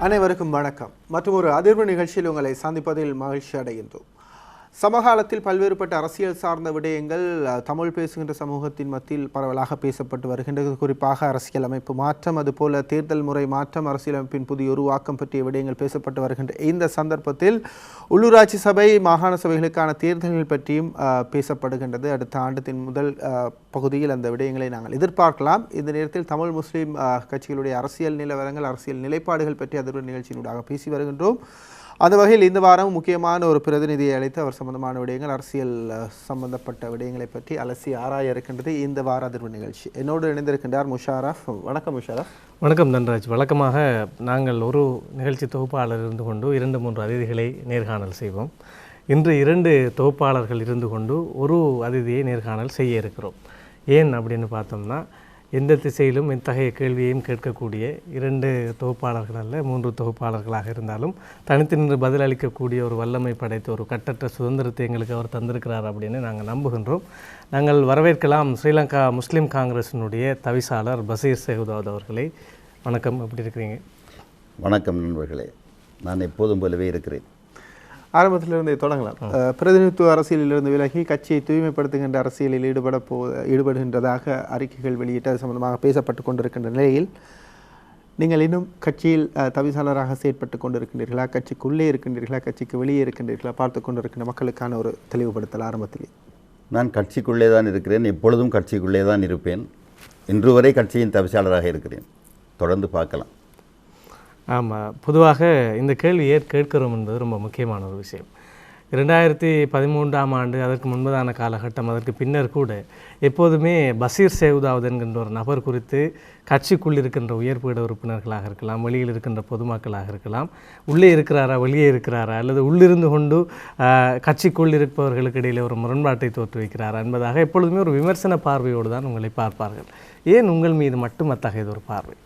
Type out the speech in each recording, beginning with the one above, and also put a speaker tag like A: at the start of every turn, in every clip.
A: அனைவருக்கும் வணக்கம். மற்றும் ஒரு அதிர்வு நிகழ்ச்சியில் உங்களை சந்திப்பதில் மகிழ்ச்சி அடைகின்றோம். சமகாலத்தில் பல்வேறுபட்ட அரசியல் சார்ந்த விடயங்கள் தமிழ் பேசுகின்ற சமூகத்தின் மத்தியில் பரவலாக பேசப்பட்டு வருகின்றது. குறிப்பாக அரசியல் அமைப்பு மாற்றம், அதுபோல தேர்தல் முறை மாற்றம், அரசியலமைப்பின் புதிய உருவாக்கம் பற்றிய விடயங்கள் பேசப்பட்டு வருகின்ற இந்த சந்தர்ப்பத்தில் உள்ளூராட்சி சபை, மாகாண சபைகளுக்கான தேர்தல்கள் பற்றியும் பேசப்படுகின்றது. அடுத்த ஆண்டத்தின் முதல் பகுதியில் அந்த விடயங்களை நாங்கள் எதிர்பார்க்கலாம். இந்த நேரத்தில் தமிழ் முஸ்லீம் கட்சிகளுடைய அரசியல் நிலவரங்கள், அரசியல் நிலைப்பாடுகள் பற்றி அதிர்வு நிகழ்ச்சியினூடாக பேசி வருகின்றோம். அந்த வகையில் இந்த வாரம் முக்கியமான ஒரு பிரதிநிதியை அழைத்து அவர் சம்பந்தமான விடயங்கள், அரசியல் சம்பந்தப்பட்ட விடயங்களை பற்றி அலசி ஆராய இருக்கின்றது இந்த வார அதிர்வு நிகழ்ச்சி. என்னோடு இணைந்திருக்கின்றார் முஷாரஃப். வணக்கம் முஷாரஃப்.
B: வணக்கம் தன்ராஜ். வழக்கமாக நாங்கள் ஒரு நிகழ்ச்சி தொகுப்பாளர் இருந்து கொண்டு 2-3 அதிதிகளை நேர்காணல் செய்வோம். இன்று 2 தொகுப்பாளர்கள் இருந்து கொண்டு ஒரு அதிதியை நேர்காணல் செய்ய இருக்கிறோம். ஏன் அப்படின்னு பார்த்தோம்னா, எந்த திசையிலும் இத்தகைய கேள்வியையும் கேட்கக்கூடிய 2 தொகுப்பாளர்கள் அல்ல, 3 தொகுப்பாளர்களாக இருந்தாலும் தனித்து நின்று பதிலளிக்கக்கூடிய ஒரு வல்லமை படைத்த ஒரு கட்டற்ற சுதந்திரத்தை எங்களுக்கு அவர் தந்திருக்கிறார் அப்படின்னு நாங்கள் நம்புகின்றோம். நாங்கள் வரவேற்கலாம் ஸ்ரீலங்கா முஸ்லீம் காங்கிரஸினுடைய தவிசாளர் பசீர் சைகுதாவத் அவர்களை. வணக்கம், எப்படி இருக்கிறீங்க?
C: வணக்கம் நண்பர்களே, நான் எப்போதும் போலவே இருக்கிறேன்.
A: ஆரம்பத்திலிருந்து தொடங்கலாம். பிரதிநிதித்துவ அரசியலிலிருந்து விலகி கட்சியை தூய்மைப்படுத்துகின்ற அரசியலில் ஈடுபடுகின்றதாக அறிக்கைகள் வெளியிட்டு அது சம்பந்தமாக பேசப்பட்டு கொண்டிருக்கின்ற நிலையில் நீங்கள் இன்னும் கட்சியில் தவிசாளராக செயற்பட்டு கொண்டிருக்கின்றீர்களா, கட்சிக்குள்ளே இருக்கின்றீர்களா, கட்சிக்கு வெளியே இருக்கின்றீர்களா, பார்த்து கொண்டிருக்கின்ற மக்களுக்கான ஒரு தெளிவுபடுத்தல் ஆரம்பத்திலே.
C: நான் கட்சிக்குள்ளே தான் இருக்கிறேன், எப்பொழுதும் கட்சிக்குள்ளே தான் இருப்பேன். இன்று வரை கட்சியின் தவிசாளராக இருக்கிறேன். தொடர்ந்து பார்க்கலாம்.
B: ஆமாம், பொதுவாக இந்த கேள்வி கேட்கிறோம் என்பது ரொம்ப முக்கியமான ஒரு விஷயம். 2013ஆம் ஆண்டு, அதற்கு முன்பதான காலகட்டம், அதற்கு பின்னர் கூட எப்போதுமே பசீர் சைகுதாவத் என்கின்ற ஒரு நபர் குறித்து கட்சிக்குள் இருக்கின்ற உயர்பீட உறுப்பினர்களாக இருக்கலாம், வெளியில் இருக்கின்ற பொதுமக்களாக இருக்கலாம், உள்ளே இருக்கிறாரா வெளியே இருக்கிறாரா அல்லது உள்ளிருந்து கொண்டு கட்சிக்குள் இருப்பவர்களுக்கு இடையில் ஒரு முரண்பாட்டை தோற்றுவிக்கிறாரா என்பதாக எப்பொழுதுமே ஒரு விமர்சன பார்வையோடு தான் உங்களை பார்ப்பார்கள். ஏன் உங்கள் மீது மட்டும் அத்தகையது ஒரு பார்வை?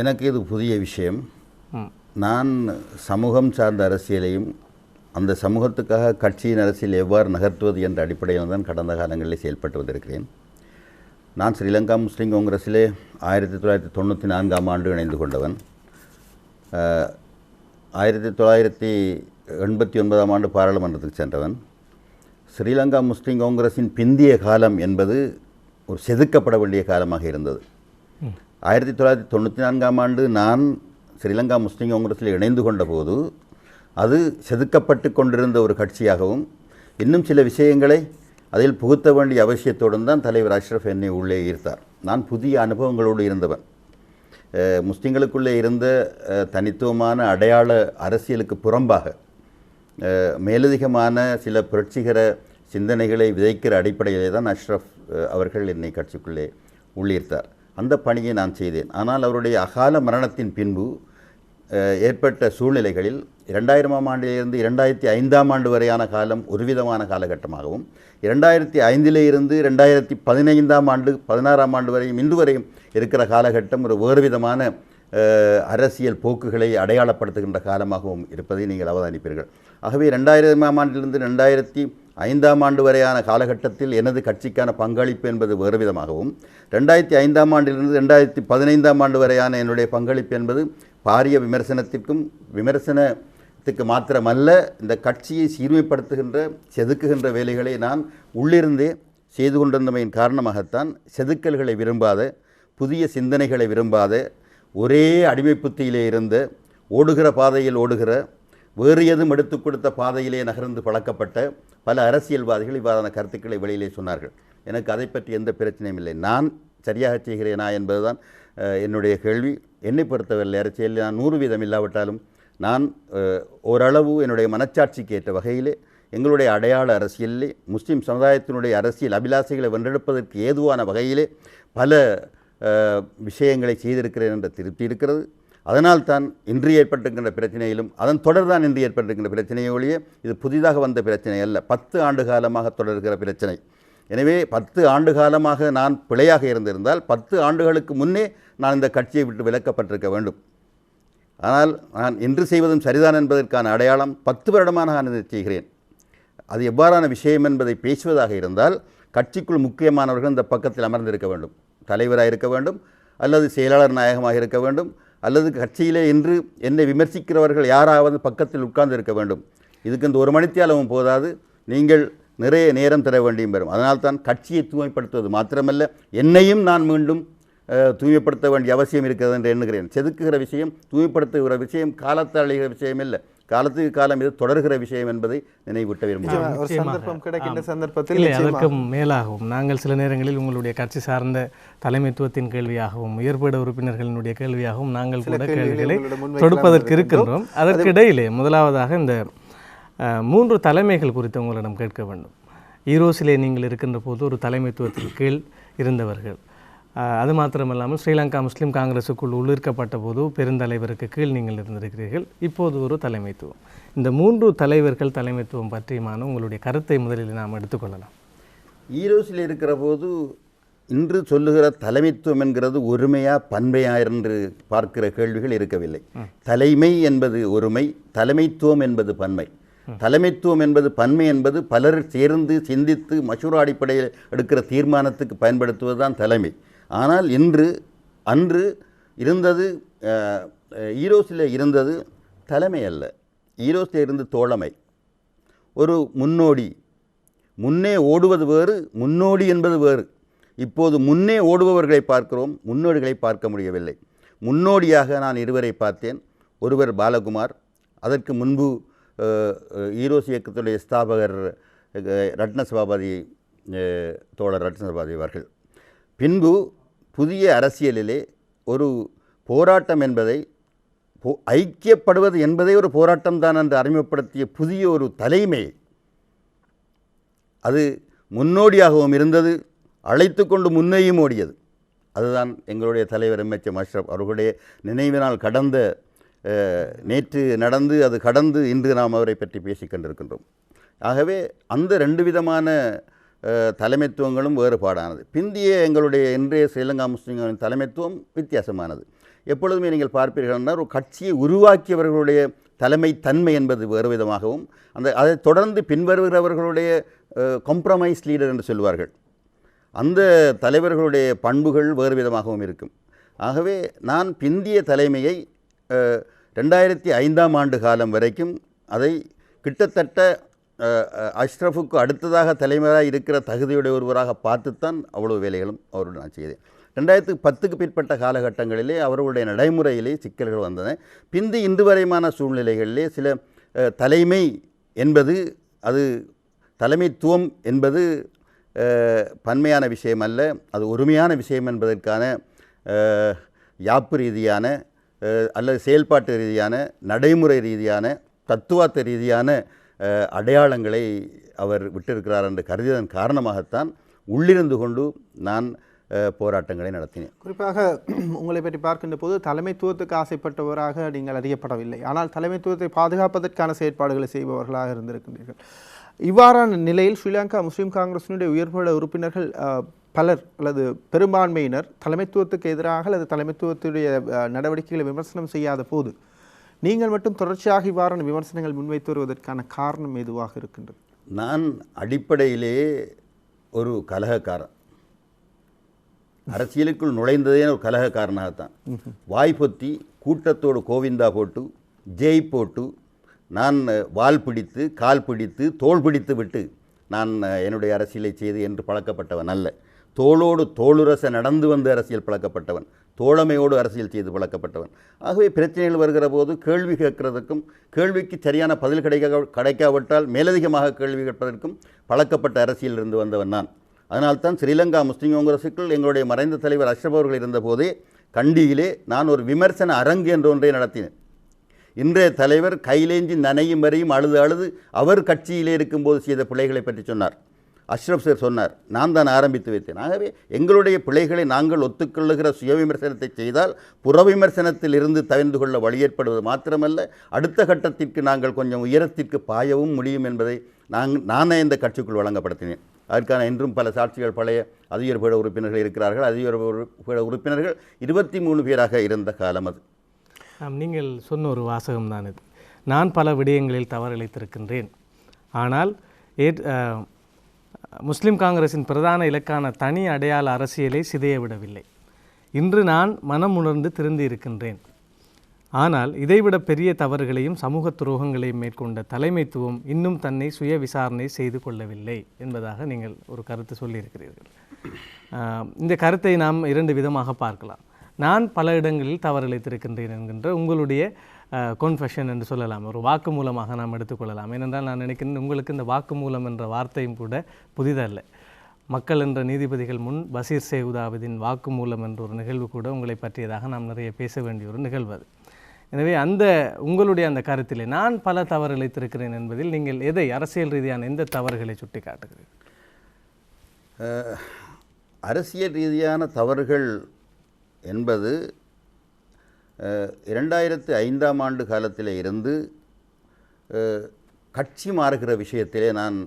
C: எனக்கு இது புதிய விஷயம். நான் சமூகம் சார்ந்த அரசியலையும் அந்த சமூகத்துக்காக கட்சியின் அரசியல் எவ்வாறு நகர்த்துவது என்ற அடிப்படையில் தான் கடந்த காலங்களில் செயல்பட்டு வந்திருக்கிறேன். நான் ஸ்ரீலங்கா முஸ்லீம் காங்கிரஸிலே 1994ஆம் ஆண்டு இணைந்து கொண்டவன். 1989ஆம் ஆண்டு பாராளுமன்றத்துக்கு சென்றவன். ஸ்ரீலங்கா முஸ்லீம் காங்கிரஸின் பிந்திய காலம் என்பது ஒரு செதுக்கப்பட வேண்டிய காலமாக இருந்தது. 1994ஆம் ஆண்டு நான் ஸ்ரீலங்கா முஸ்லீம் காங்கிரஸில் இணைந்து கொண்ட போது அது செதுக்கப்பட்டு கொண்டிருந்த ஒரு கட்சியாகவும், இன்னும் சில விஷயங்களை அதில் புகுத்த வேண்டிய அவசியத்தோடு தான் தலைவர் அஷ்ரஃப் என்னை உள்ளே ஈர்த்தார். நான் புதிய அனுபவங்களோடு இருந்தவன். முஸ்லீம்களுக்குள்ளே இருந்த தனித்துவமான அடையாள அரசியலுக்கு புறம்பாக மேலதிகமான சில புரட்சிகர சிந்தனைகளை விதைக்கிற அடிப்படையிலே தான் அஷ்ரஃப் அவர்கள் என்னை கட்சிக்குள்ளே உள்ளீர்த்தார். அந்த பணியை நான் செய்தேன். ஆனால் அவருடைய அகால மரணத்தின் பின்பு ஏற்பட்ட சூழ்நிலைகளில் 2000ஆம் ஆண்டிலிருந்து 2005ஆம் ஆண்டு வரையான காலம் ஒரு விதமான காலகட்டமாகவும், 2005இலிருந்து 2015ஆம் ஆண்டு 16ஆம் ஆண்டு வரையும் இன்று வரையும் இருக்கிற காலகட்டம் ஒரு வேறு விதமான அரசியல் போக்குகளை அடையாளப்படுத்துகின்ற காலமாகவும் இருப்பதை நீங்கள் அவதானிப்பீர்கள். ஆகவே 2000ஆம் ஆண்டிலிருந்து 2005ஆம் ஆண்டு வரையான காலகட்டத்தில் எனது கட்சிக்கான பங்களிப்பு என்பது வேறு விதமாகவும், 2005ஆம் ஆண்டிலிருந்து 2015ஆம் ஆண்டு வரையான என்னுடைய பங்களிப்பு என்பது பாரிய விமர்சனத்துக்கு மாத்திரமல்ல, இந்த கட்சியை சீர்மைப்படுத்துகின்ற செதுக்குகின்ற வேலைகளை நான் உள்ளிருந்தே செய்து கொண்டிருந்தமையின் காரணமாகத்தான் செதுக்கல்களை விரும்பாத, புதிய சிந்தனைகளை விரும்பாத, ஒரே அடிமைப்புத்தியிலே இருந்த, ஓடுகிற பாதையில் ஓடுகிற, வேறு எதுவும் எடுத்துக் கொடுத்த பாதையிலே நகர்ந்து பழக்கப்பட்ட பல அரசியல்வாதிகள் இவ்வாறான கருத்துக்களை வெளியிலே சொன்னார்கள். எனக்கு அதை பற்றி எந்த பிரச்சனையும் இல்லை. நான் சரியாக செய்கிறேனா என்பதுதான் என்னுடைய கேள்வி. என்னை பொறுத்தவரை அரசியலில் நான் 100% இல்லாவிட்டாலும் நான் ஓரளவு என்னுடைய மனச்சாட்சிக்கு ஏற்ற வகையிலே எங்களுடைய அடையாள அரசியலிலே முஸ்லீம் சமுதாயத்தினுடைய அரசியல் அபிலாசைகளை வென்றெடுப்பதற்கு ஏதுவான வகையிலே பல விஷயங்களை செய்திருக்கிறேன் என்ற திருப்தி இருக்கிறது. அதனால்தான் இன்று ஏற்பட்டிருக்கின்ற பிரச்சனையிலும் அதன் தொடர்தான் இன்று ஏற்பட்டிருக்கின்ற பிரச்சனையோடையே இது புதிதாக வந்த பிரச்சனை அல்ல, 10 ஆண்டு காலமாக தொடர்கிற பிரச்சனை. எனவே 10 ஆண்டு காலமாக நான் பிழையாக இருந்திருந்தால் 10 ஆண்டுகளுக்கு முன்னே நான் இந்த கட்சியை விட்டு விலக்கப்பட்டிருக்க வேண்டும். ஆனால் நான் இன்று செய்வதும் சரிதான் என்பதற்கான அடையாளம் 10 வருடமாக நான் இதை செய்கிறேன். அது எவ்வாறான விஷயம் என்பதை பேசுவதாக இருந்தால் கட்சிக்குள் முக்கியமானவர்கள் இந்த பக்கத்தில் அமர்ந்திருக்க வேண்டும். தலைவராக இருக்க வேண்டும், அல்லது செயலாளர் நாயகமாக இருக்க வேண்டும், அல்லது கட்சியிலே இன்று என்னை விமர்சிக்கிறவர்கள் யாராவது பக்கத்தில் உட்கார்ந்து இருக்க வேண்டும். இதுக்கு இந்த 1 மணித்தியாலமும் போதாது, நீங்கள் நிறைய நேரம் தர வேண்டியும் வரும். அதனால்தான் கட்சியை தூய்மைப்படுத்துவது மாத்திரமல்ல, என்னையும் நான் மீண்டும் தூய்மைப்படுத்த வேண்டிய அவசியம் இருக்கிறது என்று எண்ணுகிறேன். செதுக்குகிற விஷயம், தூய்மைப்படுத்துகிற விஷயம் காலத்தால் அழிகிற விஷயம் இல்லை, காலத்துக்கு காலம் இது தொடர்கிற விஷயம் என்பதை நினைவூட்ட விரும்புகிறேன்.
A: ஒரு சந்தர்ப்பம் கிடைக்கின்ற சந்தர்ப்பத்தில்
B: இல்லை, அதற்கும் மேலாகவும் நாங்கள் சில நேரங்களில் உங்களுடைய கட்சி சார்ந்த தலைமைத்துவத்தின் கேள்வியாகவும் உயர்பட உறுப்பினர்களினுடைய கேள்வியாகவும் நாங்கள் கூட கேள்விகளை தொடுப்பதற்கு இருக்கின்றோம். அதற்கிடையிலே முதலாவதாக இந்த 3 தலைமைகள் குறித்து உங்களிடம் கேட்க வேண்டும். ஈரோஸிலே நீங்கள் இருக்கின்ற போது ஒரு தலைமைத்துவத்தின் கீழ் இருந்தவர்கள், அது மாத்திரமல்லாமல் ஸ்ரீலங்கா முஸ்லீம் காங்கிரஸுக்குள் உள்ளிருக்கப்பட்ட போது பெருந்தலைவருக்கு கீழ் நீங்கள் இருந்திருக்கிறீர்கள். இப்போது ஒரு தலைமைத்துவம். இந்த 3 தலைவர்கள் தலைமைத்துவம் பற்றியுமான உங்களுடைய கருத்தை முதலில் நாம் எடுத்துக்கொள்ளலாம்.
C: ஈரோஸில் இருக்கிற போது இன்று சொல்லுகிற தலைமைத்துவம் என்கிறது ஒருமையா பன்மையா என்று பார்க்கிற கேள்விகள் இருக்கவில்லை. தலைமை என்பது ஒருமை, தலைமைத்துவம் என்பது பன்மை. தலைமைத்துவம் என்பது பன்மை என்பது பலர் சேர்ந்து சிந்தித்து மசூரா அடிப்படையில் எடுக்கிற தீர்மானத்துக்கு பயன்படுத்துவது தான் தலைமை. ஆனால் அன்று இருந்தது, ஈரோஸில் இருந்தது தலைமை அல்ல, ஈரோஸில் இருந்து தோழமை, ஒரு முன்னோடி. முன்னே ஓடுவது வேறு, முன்னோடி என்பது வேறு. இப்போது முன்னே ஓடுபவர்களை பார்க்கிறோம், முன்னோடிகளை பார்க்க முடியவில்லை. முன்னோடியாக நான் 2 பார்த்தேன். ஒருவர் பாலகுமார், அதற்கு முன்பு ஈரோஸ் இயக்கத்துடைய ஸ்தாபகர் ரட்னசபாபதி, தோழர் ரட்னசபாபதி அவர்கள். பின்பு புதிய அரசியலிலே ஒரு போராட்டம் என்பதை, ஐக்கியப்படுவது என்பதை ஒரு போராட்டம் தான் என்று அறிமுகப்படுத்திய புதிய ஒரு தலைமை, அது முன்னோடியாகவும் இருந்தது, அழைத்து கொண்டு முன்னேயும் ஓடியது. அதுதான் எங்களுடைய தலைவர் எம்.எச்.எம். அஷ்ரப் அவர்களுடைய நினைவினால் கடந்த நேற்று நடந்து அது கடந்து இன்று நாம் அவரை பற்றி பேசி கொண்டிருக்கின்றோம். ஆகவே அந்த 2 விதமான தலைமைத்துவங்களும் வேறுபாடானது. பிந்திய எங்களுடைய இன்றைய ஸ்ரீலங்கா முஸ்லீம்களின் தலைமைத்துவம் வித்தியாசமானது. எப்பொழுதுமே நீங்கள் பார்ப்பீர்கள் என்றால், ஒரு கட்சியை உருவாக்கியவர்களுடைய தலைமை தன்மை என்பது வேறு விதமாகவும், அதை தொடர்ந்து பின்வருகிறவர்களுடைய காம்ப்ரமைஸ் லீடர் என்று சொல்வார்கள், அந்த தலைவர்களுடைய பண்புகள் வேறு விதமாகவும் இருக்கும். ஆகவே நான் பிந்திய தலைமையை 2005ஆம் ஆண்டு காலம் வரைக்கும் அதை கிட்டத்தட்ட அஷ்ரஃபுக்கு அடுத்ததாக தலைவராக இருக்கிற தகுதியுடைய ஒருவராக பார்த்துத்தான் அவ்வளவு வேலைகளும் அவருடன் நான் செய்தேன். 2010க்கு பிற்பட்ட காலகட்டங்களிலே அவர்களுடைய நடைமுறையிலே சிக்கல்கள் வந்தன. பிந்தி இன்று வரைமான சூழ்நிலைகளிலே சில தலைமை என்பது, அது தலைமைத்துவம் என்பது பன்மையான விஷயம் அல்ல, அது ஒருமையான விஷயம் என்பதற்கான யாப்பு ரீதியான அல்லது செயல்பாட்டு ரீதியான, நடைமுறை ரீதியான, தத்துவார்த்த ரீதியான அடையாளங்களை அவர் விட்டிருக்கிறார் என்று கருதியதன் காரணமாகத்தான் உள்ளிருந்து கொண்டு நான் போராட்டங்களை நடத்தினேன்.
A: குறிப்பாக உங்களை பற்றி பார்க்கின்ற போது தலைமைத்துவத்துக்கு ஆசைப்பட்டவராக நீங்கள் அறியப்படவில்லை, ஆனால் தலைமைத்துவத்தை பாதுகாப்பதற்கான செயற்பாடுகளை செய்பவர்களாக இருந்திருக்கின்றீர்கள். இவ்வாறான நிலையில் ஸ்ரீலங்கா முஸ்லீம் காங்கிரசினுடைய உயர்பட உறுப்பினர்கள் பலர் அல்லது பெரும்பான்மையினர் தலைமைத்துவத்துக்கு எதிராக அல்லது தலைமைத்துவத்துடைய நடவடிக்கைகளை விமர்சனம் செய்யாத போது நீங்கள் மட்டும் தொடர்ச்சியாக இவ்வாறான விமர்சனங்கள் முன்வைத்து வருவதற்கான காரணம் எதுவாக இருக்கின்றது?
C: நான் அடிப்படையிலேயே ஒரு கலகக்காரன், அரசியலுக்குள் நுழைந்ததே ஒரு கலகக்காரனாகத்தான். வாய்ப்பொத்தி கூட்டத்தோடு கோவிந்தா போட்டு ஜெய் போட்டு நான் வால் பிடித்து கால் பிடித்து தோள் பிடித்து விட்டு நான் என்னுடைய அரசியலை செய்து என்று பழக்கப்பட்டவன் அல்ல. தோளோடு தோளுரச நடந்து வந்து அரசியல் பழக்கப்பட்டவன், தோழமையோடு அரசியல் செய்து பழக்கப்பட்டவன். ஆகவே பிரச்சனைகள் வருகிற போது கேள்வி கேட்கிறதுக்கும், கேள்விக்கு சரியான பதில் கிடைக்காவிட்டால் மேலதிகமாக கேள்வி கேட்பதற்கும் பழக்கப்பட்ட அரசியல் இருந்து வந்தவன் நான். அதனால்தான் ஸ்ரீலங்கா முஸ்லீம் காங்கிரஸுக்குள் எங்களுடைய மறைந்த தலைவர் அஷ்ரப் அவர்கள் இருந்தபோதே கண்டியிலே நான் ஒரு விமர்சன அரங்கு என்ற ஒன்றை நடத்தினேன். இன்றைய தலைவர் கையிலேஞ்சி நனையும் வரையும் அழுது அழுது அவர் கட்சியிலே இருக்கும்போது செய்த பிழைகளை பற்றி சொன்னார். அஷ்ரப் சார் சொன்னார், நான் தான் ஆரம்பித்து வைத்தேன். ஆகவே எங்களுடைய பிழைகளை நாங்கள் ஒத்துக்கொள்ளுகிற சுய விமர்சனத்தை செய்தால் புற விமர்சனத்தில் இருந்து தவிர்ந்து கொள்ள வழி ஏற்படுவது மாத்திரமல்ல, அடுத்த கட்டத்திற்கு நாங்கள் கொஞ்சம் உயரத்திற்கு பாயவும் முடியும் என்பதை நானே இந்த கட்சிக்குள் வழங்கப்படுத்தினேன். அதற்கான இன்றும் பல சாட்சிகள், பழைய அதியுயர்பட உறுப்பினர்கள் இருக்கிறார்கள். அதியுயர்பட உறுப்பினர்கள் 23 பேராக இருந்த காலம் அது.
B: நீங்கள் சொன்ன ஒரு வாசகம் தான் இது. நான் பல விடயங்களில் தவறிழைத்திருக்கின்றேன், ஆனால் முஸ்லிம் காங்கிரஸின் பிரதான இலக்கான தனி அடையாள அரசியலை சிதைய விடவில்லை. இன்று நான் மனம் உணர்ந்து திருந்தி இருக்கின்றேன். ஆனால் இதைவிட பெரிய தவறுகளையும் சமூக துரோகங்களையும் மேற்கொண்ட தலைமைத்துவம் இன்னும் தன்னை சுய விசாரணை செய்து கொள்ளவில்லை என்பதாக நீங்கள் ஒரு கருத்து சொல்லியிருக்கிறீர்கள். இந்த கருத்தை நாம் 2 விதமாக பார்க்கலாம். நான் பல இடங்களில் தவறிழைத்திருக்கின்றேன் என்கின்ற உங்களுடைய கொன்ஃபெஷன் என்று சொல்லலாம், ஒரு வாக்கு மூலமாக நாம் எடுத்துக்கொள்ளலாம். ஏனென்றால் நான் நினைக்கிறேன் உங்களுக்கு இந்த வாக்கு மூலம் என்ற வார்த்தையும் கூட புதிதல்ல. மக்கள் என்ற நீதிபதிகள் முன் பஷீர் சேகுதாவின் வாக்கு மூலம் என்ற ஒரு நிகழ்வு கூட உங்களை பற்றியதாக நாம் நிறைய பேச வேண்டிய ஒரு நிகழ்வு அது. எனவே உங்களுடைய அந்த கருத்திலே நான் பல தவறு இழைத்திருக்கிறேன் என்பதில் நீங்கள் எதை அரசியல் ரீதியான எந்த தவறுகளை சுட்டி காட்டுகிறீர்கள்?
C: அரசியல் ரீதியான தவறுகள் என்பது 2005ஆம் ஆண்டு காலத்தில் இருந்து கட்சி மாறுகிற விஷயத்திலே நான்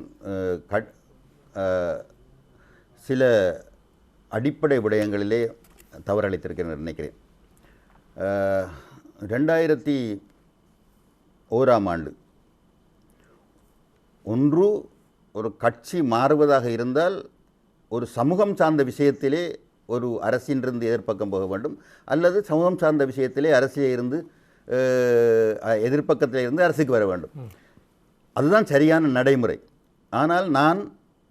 C: சில அடிப்படை விடயங்களிலே தவறளித்திருக்கிறேன் நினைக்கிறேன். 2001ஆம் ஆண்டு ஒரு கட்சி மாறுவதாக இருந்தால் ஒரு சமூகம் சார்ந்த விஷயத்திலே ஒரு அரசிலிருந்து எதிர்ப்பக்கம் போக வேண்டும், அல்லது சமூகம் சார்ந்த விஷயத்திலே அரசிலே இருந்து எதிர்ப்பக்கத்தில் இருந்து அரசுக்கு வர வேண்டும். அதுதான் சரியான நடைமுறை. ஆனால் நான்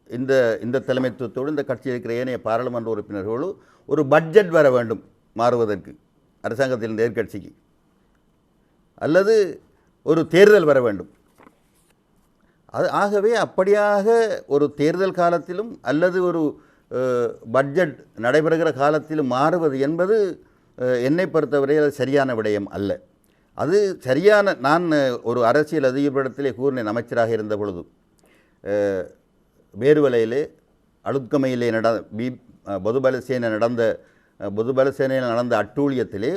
C: இந்த தலைமைத்துவத்தோடு இந்த கட்சியில் இருக்கிற ஏனைய பாராளுமன்ற உறுப்பினர்களோடு ஒரு பட்ஜெட் வர வேண்டும் மாறுவதற்கு, அரசாங்கத்திலிருந்து எதிர்க்கட்சிக்கு, அல்லது ஒரு தேர்தல் வர வேண்டும். ஆகவே அப்படியாக ஒரு தேர்தல் காலத்திலும் அல்லது ஒரு பட்ஜெட் நடைபெறுகிற காலத்திலும் மாறுவது என்பது என்னை பொறுத்தவரை அது சரியான விடயம் அல்ல. அது சரியான நான் ஒரு அரசியல் அதிபரிடத்திலே கூறினேன். அமைச்சராக இருந்த பொழுது வேறுவலையிலே அழுத்கமையிலே பொதுபலசேனையில் நடந்த அட்டூழியத்திலே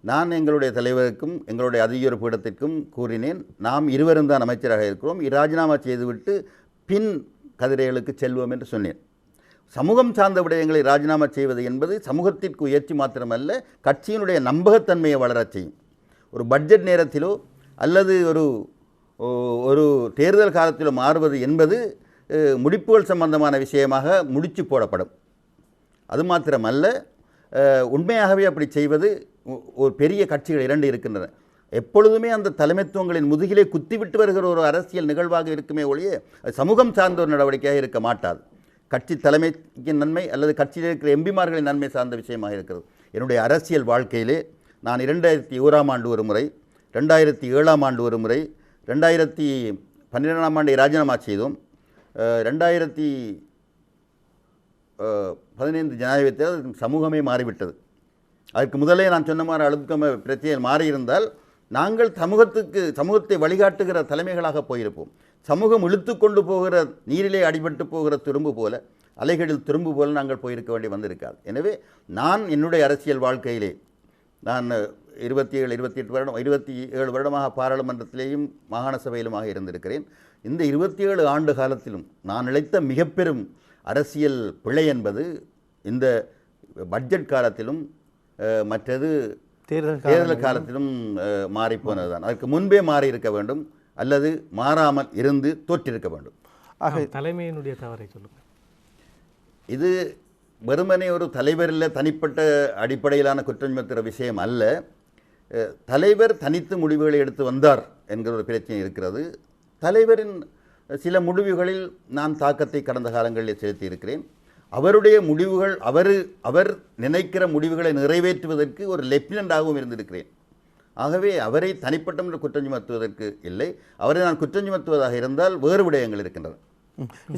C: நான் எங்களுடைய தலைவருக்கும் எங்களுடைய அதிகார பீடத்திற்கும் கூறினேன், நாம் இருவரும் தான் அமைச்சராக இருக்கிறோம், ராஜினாமா செய்துவிட்டு பின் கதிரைகளுக்கு செல்வோம் என்று சொன்னேன். சமூகம் சார்ந்த விடயங்களை ராஜினாமா செய்வது என்பது சமூகத்திற்கு உயர்ச்சி மாத்திரமல்ல, கட்சியினுடைய நம்பகத்தன்மையை வளரச் செய்யும். ஒரு பட்ஜெட் நேரத்திலோ அல்லது ஒரு தேர்தல் காலத்திலோ மாறுவது என்பது முடிப்புகள் சம்பந்தமான விஷயமாக முடிச்சு போடப்படும். அது மாத்திரமல்ல, உண்மையாகவே அப்படி செய்வது ஒரு பெரிய கட்சிகள் 2 இருக்கின்றன. எப்பொழுதுமே அந்த தலைமைத்துவங்களின் முதுகிலே குத்திவிட்டு வருகிற ஒரு அரசியல் நிகழ்வாக இருக்குமே ஒழிய சமூகம் சார்ந்த ஒரு நடவடிக்கையாக இருக்க மாட்டாது. கட்சி தலைமைக்கு நன்மை அல்லது கட்சியில் இருக்கிற எம்பிமார்களின் நன்மை சார்ந்த விஷயமாக இருக்கிறது. என்னுடைய அரசியல் வாழ்க்கையிலே நான் 2001ஆம் ஆண்டு ஒரு முறை, 2007ஆம் ஆண்டு ஒரு முறை, 2012ஆம் ஆண்டை ராஜினாமா செய்தோம். 2015 ஜனாதிபதி சமூகமே மாறிவிட்டது. அதற்கு முதலே நான் சொன்ன மாதிரி அழுத்தம் பிரச்சனை மாறியிருந்தால் நாங்கள் சமூகத்தை வழிகாட்டுகிற தலைமைகளாக போயிருப்போம். சமூகம் இழுத்து கொண்டு போகிற நீரிலே அடிபட்டு போகிற துரும்பு போல, அலைகளில் துரும்பு போல நாங்கள் போயிருக்க வேண்டி வந்திருக்காது. எனவே நான் என்னுடைய அரசியல் வாழ்க்கையிலே நான் 27 வருடமாக பாராளுமன்றத்திலேயும் மாகாண சபையிலுமாக இருந்திருக்கிறேன். இந்த 27 ஆண்டு காலத்திலும் நான் இழைத்த மிக பெரும் அரசியல் பிழை என்பது இந்த பட்ஜெட் காலத்திலும் மற்றது தேர்தல் காலத்திலும் மாறிப்போனதுதான். அதற்கு முன்பே மாறி இருக்க வேண்டும் அல்லது மாறாமல் இருந்து தோற்றிருக்க வேண்டும்.
B: தலைமையினுடைய தவறை சொல்லுங்கள்.
C: இது வெறுமனே ஒரு தலைவரில் தனிப்பட்ட அடிப்படையிலான குற்றம் சுமத்துகிற விஷயம் அல்ல. தலைவர் தனித்து முடிவுகளை எடுத்து வந்தார் என்கிற ஒரு பிரச்சனை இருக்கிறது. தலைவரின் சில முடிவுகளில் நான் தாக்கத்தை கடந்த காலங்களில் செலுத்தி இருக்கிறேன். அவருடைய முடிவுகள் அவர் நினைக்கிற முடிவுகளை நிறைவேற்றுவதற்கு ஒரு லெப்டினண்டாகவும் இருந்திருக்கிறேன். ஆகவே அவரை தனிப்பட்ட என்று குற்றம் சுமத்துவதற்கு இல்லை. அவரை நான் குற்றம் சுமத்துவதாக இருந்தால் வேறு விடயங்கள் இருக்கின்றன.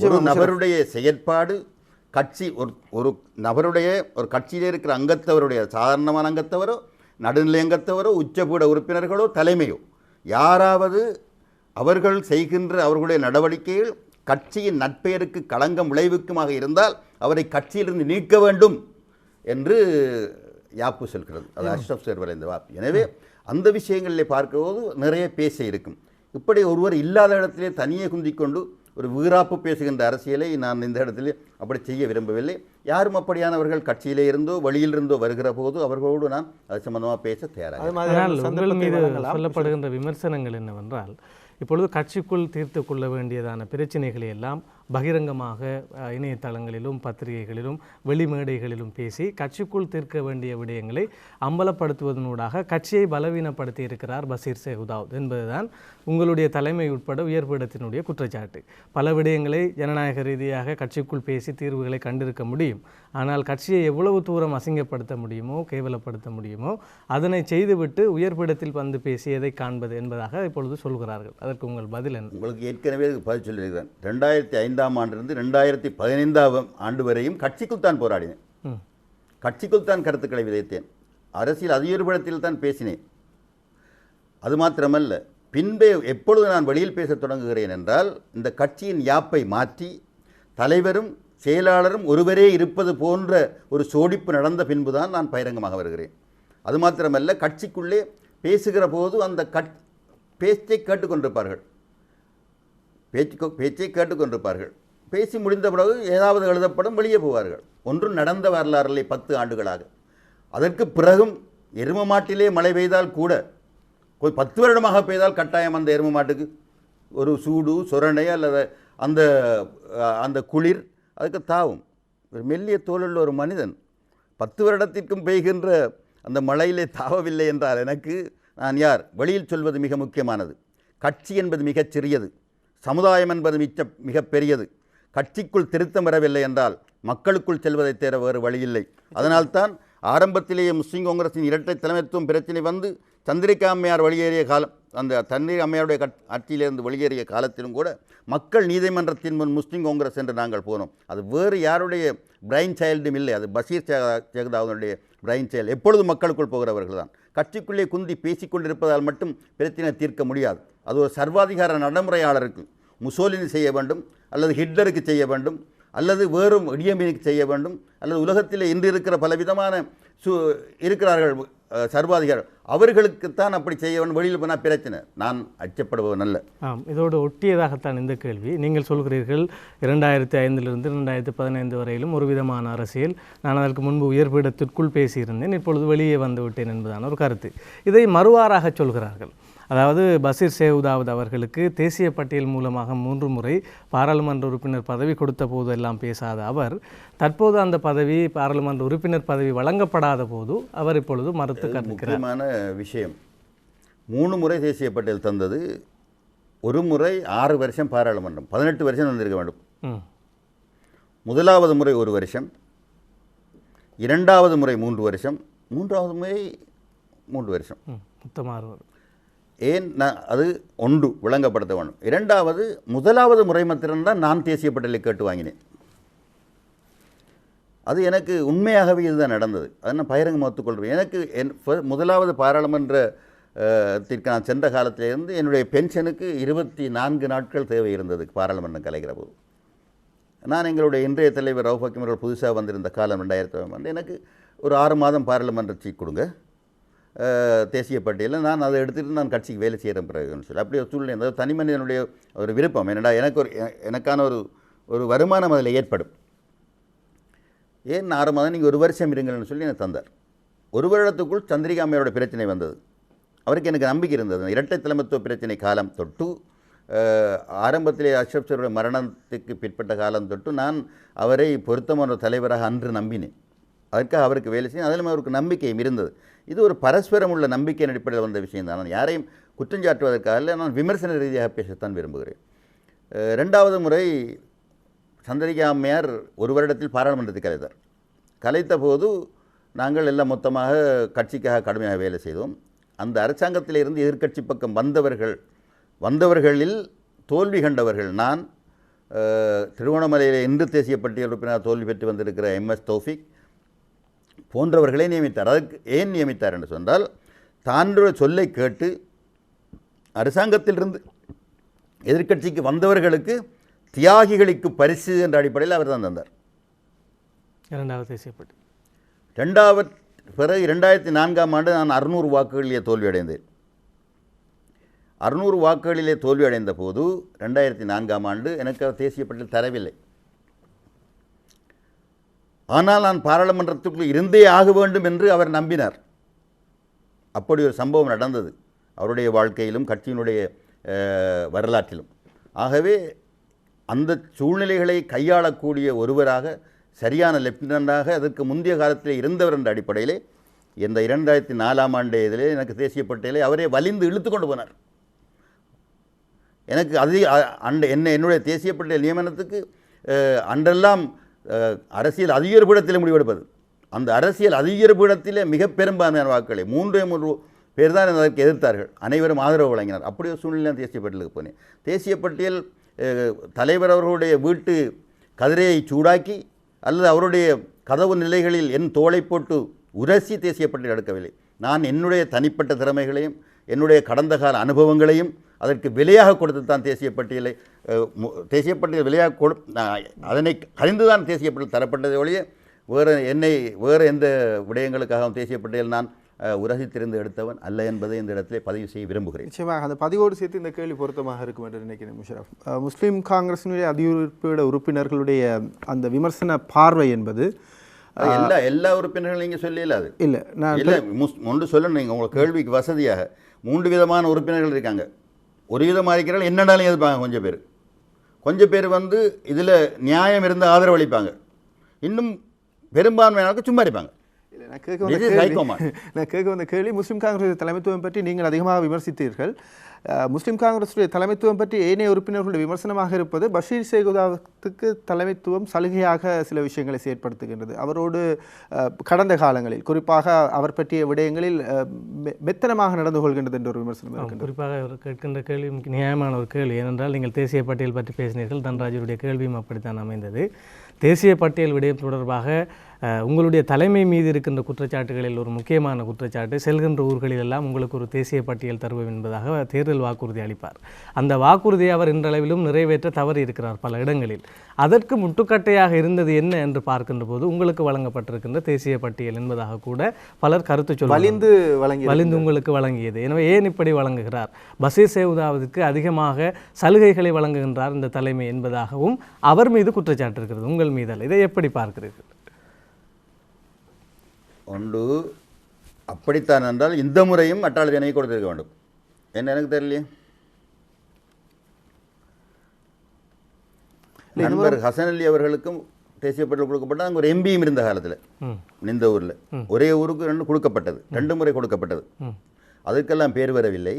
C: ஒரு நபருடைய செயற்பாடு கட்சி ஒரு நபருடைய ஒரு கட்சியில் இருக்கிற அங்கத்தவருடைய சாதாரணமான அங்கத்தவரோ நடுநிலை அங்கத்தவரோ உச்சபீட உறுப்பினர்களோ தலைமையோ யாராவது அவர்கள் செய்கின்ற அவர்களுடைய நடவடிக்கைகள் கட்சியின் நட்பெயருக்கு களங்கம் விளைவிக்குமாக இருந்தால் அவரை கட்சியிலிருந்து நீக்க வேண்டும் என்று யாப்பு சொல்கிறது. அது அஷ்ரப் சேர்வலை இந்த வாப்பு. எனவே அந்த விஷயங்களில் பார்க்கும்போது நிறைய பேச இருக்கும். இப்படி ஒருவர் இல்லாத இடத்திலே தனியே குந்திக்கொண்டு ஒரு வீராப்பு பேசுகின்ற அரசியலை நான் இந்த இடத்திலே அப்படி செய்ய விரும்பவில்லை. யாரும் அப்படியானவர்கள் கட்சியிலே இருந்தோ வெளியிலிருந்தோ வருகிற போது அவர்களோடு நான் அது சம்பந்தமாக பேச தயாராக.
B: உங்கள் மீது சொல்லப்படுகின்ற விமர்சனங்கள் என்னவென்றால், இப்பொழுது கட்சிக்குள் தீர்த்து கொள்ள வேண்டியதான பிரச்சனைகளை எல்லாம் பகிரங்கமாக இணையதளங்களிலும் பத்திரிகைகளிலும் வெளிமேடைகளிலும் பேசி கட்சிக்குள் தீர்க்க வேண்டிய விடயங்களை அம்பலப்படுத்துவதனூடாக கட்சியை பலவீனப்படுத்தி இருக்கிறார் பஷீர் சேகுதாவ் என்பதுதான் உங்களுடைய தலைமை உட்பட உயர்பீடத்தினுடைய குற்றச்சாட்டு. பல விடயங்களை ஜனநாயக ரீதியாக கட்சிக்குள் பேசி தீர்வுகளை கண்டிருக்க முடியும். ஆனால் கட்சியை எவ்வளவு தூரம் அசிங்கப்படுத்த முடியுமோ கேவலப்படுத்த முடியுமோ அதனை செய்துவிட்டு உயர்பீடத்தில் வந்து பேசியதை காண்பது என்பதாக இப்பொழுது சொல்கிறார்கள். அதற்கு உங்கள் பதில் என்ன?
C: உங்களுக்கு ஏற்கனவே பதில் சொல்லியிருக்கிறேன். 2005ஆம் ஆண்டிலிருந்து 2015ஆம் ஆண்டு வரையும் கட்சிக்குள் தான் போராடினேன். கட்சிக்குள் தான் கருத்துக்களை விதைத்தேன். அரசியல் அதிகாரத்தில் தான் பேசினேன். அது மாத்திரமல்ல, பின்பே எப்பொழுது நான் வெளியில் பேச தொடங்குகிறேன் என்றால் இந்த கட்சியின் யாப்பை மாற்றி தலைவரும் செயலாளரும் ஒருவரே இருப்பது போன்ற ஒரு சோடிப்பு நடந்த பின்புதான் நான் பகிரங்கமாக வருகிறேன். அது மாத்திரமல்ல, கட்சிக்குள்ளே பேசுகிற போது அந்த பேச்சை கேட்டுக்கொண்டிருப்பார்கள். பேச்சை கேட்டுக்கொண்டிருப்பார்கள். பேசி முடிந்த பிறகு ஏதாவது எழுதப்படும், வெளியே போவார்கள். ஒன்றும் நடந்த வரலாறுகளை 10 ஆண்டுகளாக. அதற்கு பிறகும் எரும மாட்டிலே மழை பெய்தால் கூட 10 வருடமாக பெய்தால் கட்டாயம் அந்த எரும மாட்டுக்கு ஒரு சூடு சொரணை அல்லது அந்த அந்த குளிர் அதுக்கு தாவும். ஒரு மெல்லிய தோலுள்ள ஒரு மனிதன் 10 வருடத்திற்கும் பெய்கின்ற அந்த மழையிலே தாவவில்லை என்றால் எனக்கு நான் யார்? வெளியில் சொல்வது மிக முக்கியமானது. கட்சி என்பது மிகச் சிறியது, சமுதாயம் என்பது மிக பெரியது. கட்சிக்குள் திருத்தம் வரவில்லை என்றால் மக்களுக்குள் செல்வதை தேர வேறு வழியில்லை. அதனால்தான் ஆரம்பத்திலேயே முஸ்லீம் காங்கிரஸின் இரட்டை தலைமைத்துவம் பிரச்சனை வந்து சந்திரிகா அம்மையார் வெளியேறிய காலம், அந்த தண்ணீர் அம்மையாருடைய ஆட்சியிலிருந்து வெளியேறிய காலத்திலும் கூட மக்கள் நீதிமன்றத்தின் முன் முஸ்லீம் காங்கிரஸ் என்று நாங்கள் போனோம். அது வேறு யாருடைய பிரைன் சைல்டும் இல்லை, அது பஷீர் சேகுதாவுடைய பிரைன் சைல்டு. எப்பொழுதும் மக்களுக்குள் போகிறவர்கள் தான். கட்சிக்குள்ளே குந்தி பேசிக்கொண்டிருப்பதால் மட்டும் பிரச்சனை தீர்க்க முடியாது. அது ஒரு சர்வாதிகார நடைமுறையாளருக்கு முசோலினி செய்ய வேண்டும், அல்லது ஹிட்லருக்கு செய்ய வேண்டும், அல்லது வேறும் இடியமீனுக்கு செய்ய வேண்டும், அல்லது உலகத்தில் இன்று இருக்கிற பலவிதமான இருக்கிறார்கள் சர்வாதிகாரம், அவர்களுக்குத்தான் அப்படி செய்ய வேண்டும். வெளியில் போனால் பிரச்சனை. நான் அச்சப்படுபவன் அல்ல.
B: இதோடு ஒட்டியதாகத்தான் இந்த கேள்வி. நீங்கள் சொல்கிறீர்கள் 2005 2015 வரையிலும் ஒரு விதமான அரசியல், நான் அதற்கு முன்பு உயர்பீடத்திற்குள் பேசியிருந்தேன், இப்பொழுது வெளியே வந்து விட்டேன் என்பதான ஒரு கருத்து. இதை மறுவாறாக சொல்கிறார்கள். அதாவது பஷீர் சேகுதாவ் அவர்களுக்கு தேசிய பட்டியல் மூலமாக 3 முறை பாராளுமன்ற உறுப்பினர் பதவி கொடுத்த போதெல்லாம் பேசாத அவர் தற்போது அந்த பதவி பாராளுமன்ற உறுப்பினர் பதவி வழங்கப்படாத போது அவர் இப்பொழுது மறுத்து கருதுகிறார்.
C: முக்கியமான விஷயம், 3 முறை தேசிய பட்டியல் தந்தது. ஒரு முறை 6 வருஷம் பாராளுமன்றம், 18 வருஷம் தந்திருக்க வேண்டும். முதலாவது முறை 1 வருஷம், இரண்டாவது முறை 3 வருஷம், மூன்றாவது முறை 3 வருஷம்,
B: மொத்தம் 6 வருஷம்.
C: ஏன் அது ஒன்று விளங்கப்படுத்த வேண்டும். இரண்டாவது, முதலாவது முறை மாத்திரம்தான் நான் தேசிய பட்டியலை கேட்டு வாங்கினேன். அது எனக்கு உண்மையாகவே இதுதான் நடந்தது. அதை நான் பகிரங்கமாக ஒத்துக்கொள்கிறேன். எனக்கு முதலாவது பாராளுமன்றத்திற்கு நான் சென்ற காலத்திலிருந்து என்னுடைய பென்ஷனுக்கு 24 நாட்கள் தேவை இருந்தது. பாராளுமன்றம் கலைகிற போது நான் எங்களுடைய இன்றைய தலைவர் ரவுஃப் ஹக்கீம் அவர்கள் புதுசாக வந்திருந்த காலம் 2009 எனக்கு ஒரு 6 மாதம் பாராளுமன்ற சீட் கொடுங்க தேசிய பட்டியலில், நான் அதை எடுத்துகிட்டு நான் கட்சிக்கு வேலை செய்கிறேன் பிறகுன்னு சொல்லி அப்படி ஒரு சூழ்நிலை. அதாவது தனி மனிதனுடைய ஒரு விருப்பம் என்னடா, எனக்கான ஒரு வருமானம் அதில் ஏற்படும். ஏன் 6 மாதம் நீங்கள் 1 வருஷம் இருங்கள்னு சொல்லி எனக்கு தந்தார். 1 வருடத்துக்குள் சந்திரிகா அம்மையோட பிரச்சனை வந்தது. அவருக்கு எனக்கு நம்பிக்கை இருந்தது. இரட்டை தலைமைத்துவ பிரச்சனை காலம் தொட்டு ஆரம்பத்திலே அஷ்ரப் சருடைய மரணத்துக்கு பிற்பட்ட காலம் தொட்டு நான் அவரை பொருத்தமான தலைவராக அன்று நம்பினேன். அதற்காக அவருக்கு வேலை செய்ய அதிலும் அவருக்கு நம்பிக்கையும் இருந்தது. இது ஒரு பரஸ்பரம் உள்ள நம்பிக்கையின் அடிப்படையில் வந்த விஷயம் தான். நான் யாரையும் குற்றஞ்சாட்டுவதற்காக இல்லை, நான் விமர்சன ரீதியாக பேசத்தான் விரும்புகிறேன். 2வது முறை சந்திரிகா அம்மையார் 1 வருடத்தில் பாராளுமன்றத்தை கலைத்த போது நாங்கள் எல்லாம் மொத்தமாக கட்சிக்காக கடுமையாக வேலை செய்தோம். அந்த அரசாங்கத்திலிருந்து எதிர்க்கட்சி பக்கம் வந்தவர்களில் தோல்வி கண்டவர்கள் நான், திருவண்ணாமலையில் இன்று தேசிய பட்டியல் உறுப்பினர் தோல்வி பெற்று வந்திருக்கிற MS தௌஃபிக் போன்றவர்களை நியமித்தார். அதற்கு ஏன் நியமித்தார் என்று சொன்னால், தான்ற சொல்லை கேட்டு அரசாங்கத்திலிருந்து எதிர்க்கட்சிக்கு வந்தவர்களுக்கு தியாகிகளுக்கு பரிசு என்ற அடிப்படையில் அவர் தான் தந்தார்.
B: 2வது தேசிய பட்டியல்.
C: 2வது பிறகு 2004ஆம் ஆண்டு நான் 600 வாக்குகளிலே தோல்வியடைந்தேன். 600 வாக்குகளிலே தோல்வியடைந்த போது 2004ஆம் ஆண்டு எனக்கு தேசிய பட்டியல் தரவில்லை. ஆனால் நான் பாராளுமன்றத்துக்குள் இருந்தே ஆக வேண்டும் என்று அவர் நம்பினார். அப்படி ஒரு சம்பவம் நடந்தது அவருடைய வாழ்க்கையிலும் கட்சியினுடைய வரலாற்றிலும். ஆகவே அந்த சூழ்நிலைகளை கையாளக்கூடிய ஒருவராக, சரியான லெப்டினண்டாக அதற்கு முந்தைய காலத்தில் இருந்தவர் என்ற அடிப்படையிலே இந்த 2004ஆம் ஆண்டு இதிலே எனக்கு தேசிய பட்டியலை அவரே வலிந்து இழுத்து கொண்டு போனார். எனக்கு என்னுடைய தேசிய பட்டியல் நியமனத்துக்கு அன்றெல்லாம் அரசியல் அதிகார பீடத்தில் முடிவெடுப்பது. அந்த அரசியல் அதிகார பீடத்திலே மிக பெரும்பான்மையான வாக்குகளை 3 பேர் தான் அதற்கு எதிர்த்தார்கள். அனைவரும் ஆதரவு வழங்கினார். அப்படி ஒரு சூழ்நிலை தேசிய பட்டியலுக்கு போனேன். தேசிய பட்டியல் தலைவர் அவர்களுடைய வீட்டு கதிரையை சூடாக்கி அல்லது அவருடைய கதவு நிலைகளில் என் தோளை போட்டு உரசி தேசிய பட்டியல் எடுக்கவில்லை. நான் என்னுடைய தனிப்பட்ட திறமைகளையும் என்னுடைய கடந்த கால அனுபவங்களையும் அதற்கு விலையாக கொடுத்து தான் தேசிய பட்டியல் விலையாக அதனை கழிந்து தான் தேசிய பட்டியல் தரப்பட்டதை ஒழிய வேறு எந்த விடயங்களுக்காகவும் தேசிய பட்டியல் நான் உரசித்திருந்து எடுத்தவன் அல்ல என்பதை இந்த இடத்திலே பதிவு செய்ய விரும்புகிறேன்.
A: நிச்சயமாக அந்த பதிவோடு சேர்த்து இந்த கேள்வி பொருத்தமாக இருக்கும் என்று நினைக்கிறேன் முஷரஃப். முஸ்லீம் காங்கிரசினுடைய அதிகார உறுப்பினர்களுடைய அந்த விமர்சன பார்வை என்பது
C: எல்லா உறுப்பினர்களும் நீங்கள் சொல்லல. அது
A: இல்லை, நான்
C: இல்லை ஒன்று சொல்லணும். நீங்கள் உங்கள் கேள்விக்கு வசதியாக 3 விதமான உறுப்பினர்கள் இருக்காங்க. ஒரு விதமாக இருக்கிறார்கள் என்னடாலும் எதிர்ப்பாங்க. கொஞ்சம் பேர் வந்து இதில் நியாயம் இருந்து ஆதரவளிப்பாங்க. இன்னும் பெரும்பான்மையானவர்கள் சும்மா இருப்பாங்க.
A: நான் கேட்க வந்த கேள்வி, முஸ்லீம் காங்கிரஸ் தலைமைத்துவம் பற்றி நீங்கள் அதிகமாக விமர்சித்தீர்கள். முஸ்லீம் காங்கிரஸுடைய தலைமைத்துவம் பற்றி ஏனைய உறுப்பினர்களுடைய விமர்சனமாக இருப்பது பஷீர் சேகுதாவுக்கு தலைமைத்துவம் சலுகையாக சில விஷயங்களை செயற்படுத்துகின்றது. அவரோடு கடந்த காலங்களில் குறிப்பாக அவர் பற்றிய விடயங்களில் மெத்தனமாக நடந்து கொள்கின்றது என்ற ஒரு விமர்சனம் இருக்கின்றது.
B: குறிப்பாக அவர் கேட்கின்ற கேள்வி நியாயமான ஒரு கேள்வி. ஏனென்றால் நீங்கள் தேசிய பட்டியல் பற்றி பேசினீர்கள். தன்ராஜருடைய கேள்வியும் அப்படித்தான் அமைந்தது. தேசிய பட்டியல் விடயம் தொடர்பாக உங்களுடைய தலைமை மீது இருக்கின்ற குற்றச்சாட்டுகளில் ஒரு முக்கியமான குற்றச்சாட்டு, செல்கின்ற ஊர்களிலெல்லாம் உங்களுக்கு ஒரு தேசிய பட்டியல் தருவோம் என்பதாக தேர்தல் வாக்குறுதி அளிப்பார். அந்த வாக்குறுதியை அவர் இன்றளவிலும் நிறைவேற்ற தவறி இருக்கிறார் பல இடங்களில். அதற்கு முட்டுக்கட்டையாக இருந்தது என்ன என்று பார்க்கின்ற போது உங்களுக்கு வழங்கப்பட்டிருக்கின்ற தேசிய பட்டியல் என்பதாக கூட பலர் கருத்து சொல்ல வலிந்து உங்களுக்கு வழங்கியது. எனவே ஏன் இப்படி வழங்குகிறார்? பஷீர் சேகுதாவுக்கு அதிகமாக சலுகைகளை வழங்குகின்றார் இந்த தலைமை என்பதாகவும் அவர் மீது குற்றச்சாட்டு இருக்கிறது, உங்கள் மீதல்ல. இதை எப்படி பார்க்கிறீர்கள்?
C: ஒன்று அப்படித்தான் என்றால் இந்த முறையும் அட்டாளத்தினை கொடுத்திருக்க வேண்டும். என்ன எனக்கு தெரியலையே. நண்பர் ஹசன் அலி அவர்களுக்கும் தேசிய பட்டியல் கொடுக்கப்பட்டது. அங்கே ஒரு எம்பியும் இருந்த காலத்தில் இந்த ஊரில் ஒரே ஊருக்கு 2 கொடுக்கப்பட்டது, 2 முறை கொடுக்கப்பட்டது. அதுக்கெல்லாம் பேர் வரவில்லை.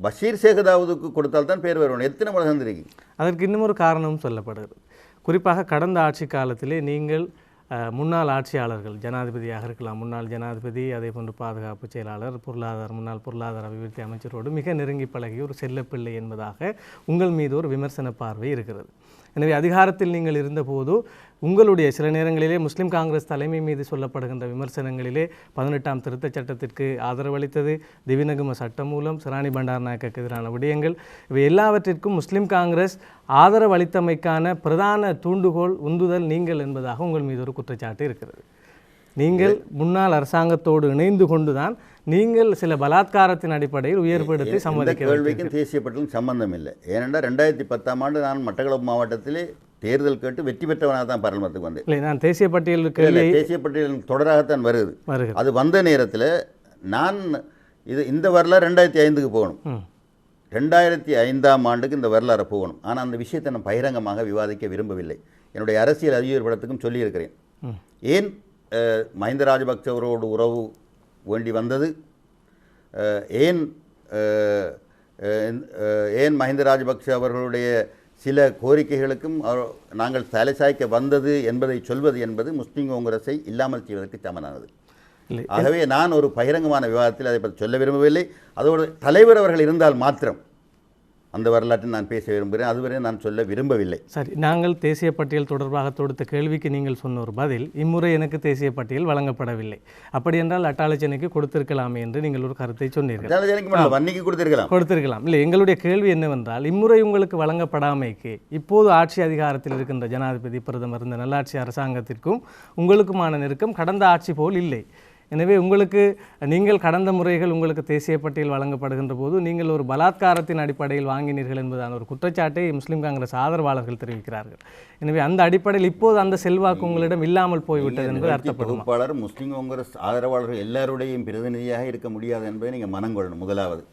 C: பஷீர் சேகுதாவுக்கு கொடுத்தால்தான் பேர் வரணும். எத்தனை முறை தந்திருக்கீங்க?
B: அதற்கு இன்னும் ஒரு காரணமும் சொல்லப்படுகிறது. குறிப்பாக கடந்த ஆட்சி காலத்திலே நீங்கள் முன்னாள் ஆட்சியாளர்கள், ஜனாதிபதியாக இருக்கலாம், முன்னாள் ஜனாதிபதி, அதே போன்று பாதுகாப்பு செயலாளர், முன்னாள் பொருளாதார அபிவிருத்தி அமைச்சரோடு மிக நெருங்கி பழகிய ஒரு செல்லப்பிள்ளை என்பதாக உங்கள் மீது ஒரு விமர்சன பார்வை இருக்கிறது. எனவே அதிகாரத்தில் நீங்கள் இருந்தபோது உங்களுடைய சில நேரங்களிலே முஸ்லீம் காங்கிரஸ் தலைமை மீது சொல்லப்படுகின்ற விமர்சனங்களிலே 18ஆம் திருத்தச் சட்டத்திற்கு ஆதரவளித்தது, திவிநகும சட்டம் மூலம், சிராணி பண்டாரநாயக்கக்கு எதிரான விடயங்கள், இவை எல்லாவற்றிற்கும் முஸ்லீம் காங்கிரஸ் ஆதரவளித்தமைக்கான பிரதான தூண்டுகோல் உந்துதல் நீங்கள் என்பதாக உங்கள் மீது ஒரு குற்றச்சாட்டு இருக்கிறது. நீங்கள் முன்னாள் அரசாங்கத்தோடு இணைந்து கொண்டுதான் நீங்கள் சில பலாத்காரத்தின் அடிப்படையில் உயர்படுத்தி சம்மதிக்க
C: கேள்விக்கும் தேசிய பட்டியலும் சம்பந்தம் இல்லை. ஏனென்றால் 2010ஆம் ஆண்டு நான் மட்டக்களப்பு மாவட்டத்திலே தேர்தல் கேட்டு வெற்றி பெற்றவனாக தான் பாராளுமன்றத்துக்கு வந்தேன்.
B: இல்லை, நான் தேசிய பட்டியலுக்கு
C: தேசிய பட்டியல் தொடராகத்தான் வருது. அது வந்த நேரத்தில் நான் இந்த வரலாறு 2005க்கு போகணும். 2005ஆம் ஆண்டுக்கு இந்த வரலாறு போகணும். ஆனால் அந்த விஷயத்தை நான் பகிரங்கமாக விவாதிக்க விரும்பவில்லை. என்னுடைய அரசியல் அதிகார படத்துக்கும் சொல்லியிருக்கிறேன். ஏன் மஹிந்த ராஜபக்ச அவரோடு உறவு வேண்டி வந்தது, ஏன் மஹிந்த ராஜபக்ச அவர்களுடைய சில கோரிக்கைகளுக்கும் நாங்கள் தலை சாய்க்க வந்தது என்பதை சொல்வது என்பது முஸ்லீம் காங்கிரஸை இல்லாமல் செய்வதற்கு சமனானது. ஆகவே நான் ஒரு பகிரங்கமான விவாதத்தில் அதை பற்றி சொல்ல விரும்பவில்லை. அதோடு தலைவர் அவர்கள் இருந்தால் மாத்திரம் அந்த வரலாற்றை நான் பேச விரும்புகிறேன். அதுவரை நான் சொல்ல விரும்பவில்லை.
B: சரி, நாங்கள் தேசிய பட்டியல் தொடர்பாக தொடுத்த கேள்விக்கு நீங்கள் சொன்ன ஒரு பதில், இம்முறை எனக்கு தேசிய பட்டியல் வழங்கப்படவில்லை, அப்படி என்றால் அட்டாளச்சனைக்கு கொடுத்திருக்கலாமே என்று நீங்கள் ஒரு கருத்தை சொன்னீர்கள்.
C: வன்னிக்கு கொடுத்திருக்கலாம்.
B: இல்லை, எங்களுடைய கேள்வி என்னவென்றால், இம்முறை உங்களுக்கு வழங்கப்படாமைக்கு இப்போது ஆட்சி அதிகாரத்தில் இருக்கின்ற ஜனாதிபதி, பிரதமர், இந்த நல்லாட்சி அரசாங்கத்திற்கும் உங்களுக்குமான நெருக்கம் கடந்த ஆட்சி போல் இல்லை. எனவே உங்களுக்கு நீங்கள் கடந்த முறைகள் உங்களுக்கு தேசிய பட்டியல் வழங்கப்படுகின்ற போது நீங்கள் ஒரு பலாத்காரத்தின் அடிப்படையில் வாங்கினீர்கள் என்பதான ஒரு குற்றச்சாட்டை முஸ்லீம் காங்கிரஸ் ஆதரவாளர்கள் தெரிவிக்கிறார்கள். எனவே அந்த அடிப்படையில் இப்போது அந்த செல்வாக்கு உங்களிடம் இல்லாமல் போய்விட்டது என்பது அர்த்தப்படும்.
C: தொகுப்பாளர் முஸ்லீம் காங்கிரஸ் ஆதரவாளர்கள் எல்லாருடையும் பிரதிநிதியாக இருக்க முடியாது என்பதை நீங்கள் மனம் கொள்ளணும். முதலாவது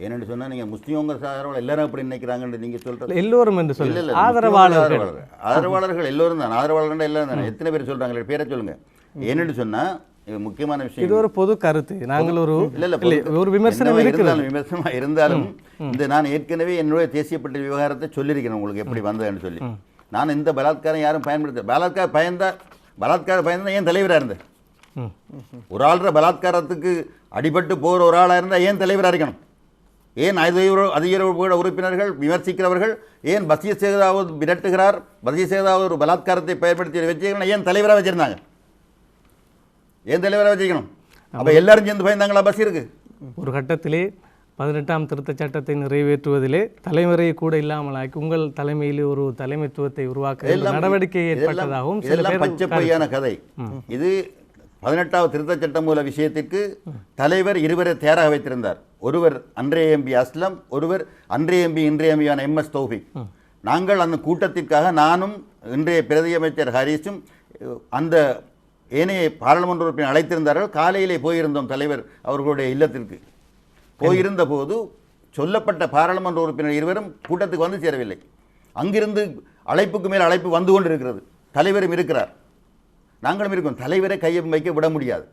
C: ஏன்னு சொன்னால் நீங்கள் முஸ்லீம் காங்கிரஸ் ஆதரவாளர் எல்லாரும் அப்படி நினைக்கிறாங்கன்னு நீங்கள் சொல்கிறது
B: எல்லோரும் என்று சொல்லி
C: ஆதரவாளர்கள் எல்லோரும் தான். ஆதரவாளர்கள் எல்லாரும் தானே. எத்தனை பேர் சொல்கிறாங்களே பேரை சொல்லுங்கள். ஏன்னு சொன்னால் முக்கியமான விஷயம்
B: இது ஒரு பொது கருத்து. நாங்கள் ஒரு ஒரு விமர்சனம்
C: இருந்தாலும் இந்த நான் ஏற்கனவே என்னுடைய தேசிய பட்டியல் விவகாரத்தை சொல்லியிருக்கிறேன் உங்களுக்கு எப்படி வந்ததுன்னு சொல்லி. நான் இந்த பலாத்காரம் யாரும் பயன்படுத்த பலாத்கார பயந்தா ஏன் தலைவராக இருந்தேன்? ஒரு ஆள்ற பலாத்காரத்துக்கு அடிபட்டு போகிற ஒரு ஆளாக இருந்தால் ஏன் தலைவராக இருக்கணும்? ஏன் அதிகார உறுப்பினர்கள் விமர்சிக்கிறவர்கள் ஏன் பஷீர் சேதாவத் விரட்டுகிறார், பஷீர் சேதாவத் ஒரு பலாத்காரத்தை பயன்படுத்தி வச்சுக்கணும், ஏன் தலைவராக வச்சிருந்தாங்க? ஏன் தலைவராக வச்சுக்கணும்? அப்போ எல்லாரும் சேர்ந்து பயந்தாங்களா பஷீருக்கு?
B: ஒரு கட்டத்திலே 18ஆம் திருத்தச் சட்டத்தை நிறைவேற்றுவதிலே தலைவரை கூட இல்லாமலாக்கி உங்கள் தலைமையில் ஒரு தலைமைத்துவத்தை உருவாக்க நடவடிக்கை ஏற்பட்டதாகவும்
C: இதெல்லாம் பச்சை பொய்யான கதை. இது 18வது திருத்தச் சட்டம் மூல விஷயத்திற்கு தலைவர் இருவரை தயாராக வைத்திருந்தார். ஒருவர் அன்றைய எம்பி அஸ்லம், ஒருவர் அன்றைய எம்பி இன்றைய எம்பியான MS தௌஃபிக். நாங்கள் அந்த கூட்டத்திற்காக நானும் இன்றைய பிரதி அமைச்சர் ஹரீஸும் அந்த ஏனைய பாராளுமன்ற உறுப்பினர் அழைத்திருந்தார்கள். காலையிலே போயிருந்தோம் தலைவர் அவர்களுடைய இல்லத்திற்கு. போயிருந்த போது சொல்லப்பட்ட பாராளுமன்ற உறுப்பினர் இருவரும் கூட்டத்துக்கு வந்து சேரவில்லை. அங்கிருந்து அழைப்புக்கு மேல் அழைப்பு வந்து கொண்டிருக்கிறது. தலைவரும் இருக்கிறார், நாங்களும் இருக்கோம். தலைவரை கையை வைக்க விட முடியாது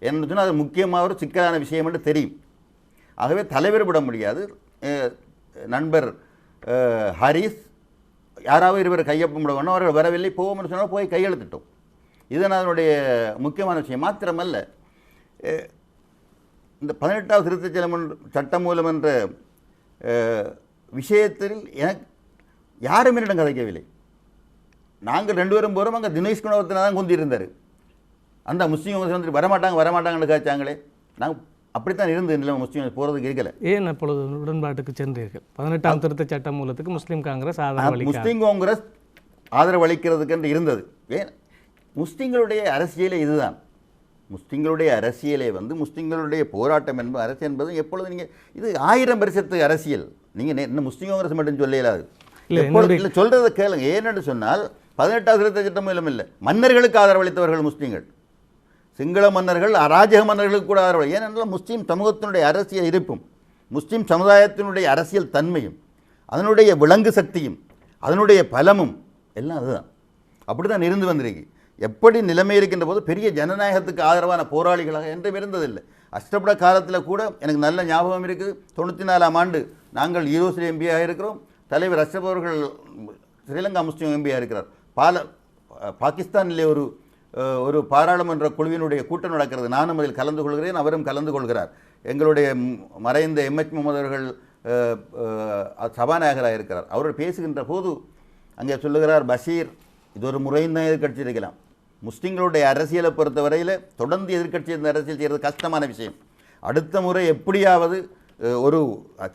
C: என்று சொன்னால் அது முக்கியமாக ஒரு சிக்கலான விஷயம் என்று தெரியும். ஆகவே தலைவர் விட முடியாது. நண்பர் ஹரீஸ் யாராவது இருவர் கையொப்பம் விட வேணும், அவர்கள் வரவில்லை. போவோம்னு சொன்னால் போய் கையெழுத்திட்டோம். இதுதான் அதனுடைய முக்கியமான விஷயம். மாத்திரமல்ல, இந்த 18வது திருத்தச் சட்டம் மூலம் என்ற விஷயத்தில் எனக்கு யாரும் என்னிடம் கதைக்கவில்லை. நாங்கள் 2 பேரும் போகிறோம். அங்கே தினேஷ் குணவர்த்தனை தான் குந்தி இருந்தார். அந்த முஸ்லீம் வந்து வரமாட்டாங்கன்னு காய்ச்சாங்களே. நாங்கள் அப்படித்தான் இருந்து நிலைமை முஸ்லீம் போகிறதுக்கு இருக்கல.
B: ஏன் அப்பொழுது உடன்பாட்டுக்கு சென்றீர்கள்? 18ஆம் திருத்தச் சட்டம் மூலத்துக்கு முஸ்லீம் காங்கிரஸ்
C: முஸ்லீம் காங்கிரஸ் ஆதரவு அளிக்கிறதுக்கு என்று இருந்தது. ஏன் முஸ்லீம்களுடைய அரசியலே இதுதான். முஸ்லீம்களுடைய அரசியலே முஸ்லீம்களுடைய போராட்டம் என்பது அரசியல் என்பது எப்பொழுது நீங்கள் இது 1000 வருஷத்து அரசியல். நீங்கள் இன்னும் முஸ்லீம் காங்கிரஸ் மட்டும் சொல்லலாது. இல்லை சொல்கிறத கேளுங்க. ஏன்னு சொன்னால் 18வது திருத்தச் சட்டம் மூலம் இல்லை, மன்னர்களுக்கு ஆதரவளித்தவர்கள் முஸ்லீம்கள். சிங்கள மன்னர்கள் அராஜக மன்னர்களுக்கு கூட ஆதரவு. ஏனென்றால் முஸ்லீம் சமூகத்தினுடைய அரசியல் இருப்பும் முஸ்லீம் சமுதாயத்தினுடைய அரசியல் தன்மையும் அதனுடைய விலங்கு சக்தியும் அதனுடைய பலமும் எல்லாம் அதுதான். அப்படி தான் இருந்து வந்திருக்கு. எப்படி நிலைமை இருக்கின்ற போது பெரிய ஜனநாயகத்துக்கு ஆதரவான போராளிகளாக என்றும் இருந்ததில்லை. அஷ்டபட காலத்தில் கூட எனக்கு நல்ல ஞாபகம் இருக்குது. 94ஆம் ஆண்டு நாங்கள் ஈரோஸ்ரீ எம்பியாக இருக்கிறோம். தலைவர் அஷ்ரப் அவர்கள் ஸ்ரீலங்கா முஸ்லீம் எம்பியாக இருக்கிறார். பாகிஸ்தானிலே ஒரு பாராளுமன்ற குழுவினுடைய கூட்டம் நடக்கிறது. நானும் அதில் கலந்து கொள்கிறேன், அவரும் கலந்து கொள்கிறார். எங்களுடைய மறைந்த MH முகமது அவர்கள் சபாநாயகராக இருக்கிறார். அவர் பேசுகின்ற போது அங்கே சொல்லுகிறார், பஷீர் இது ஒரு முறையும் தான் எதிர்கட்சி இருக்கலாம். முஸ்லீம்களுடைய அரசியலை பொறுத்தவரையில் தொடர்ந்து எதிர்கட்சி இந்த அரசியல் செய்கிறது கஷ்டமான விஷயம். அடுத்த முறை எப்படியாவது ஒரு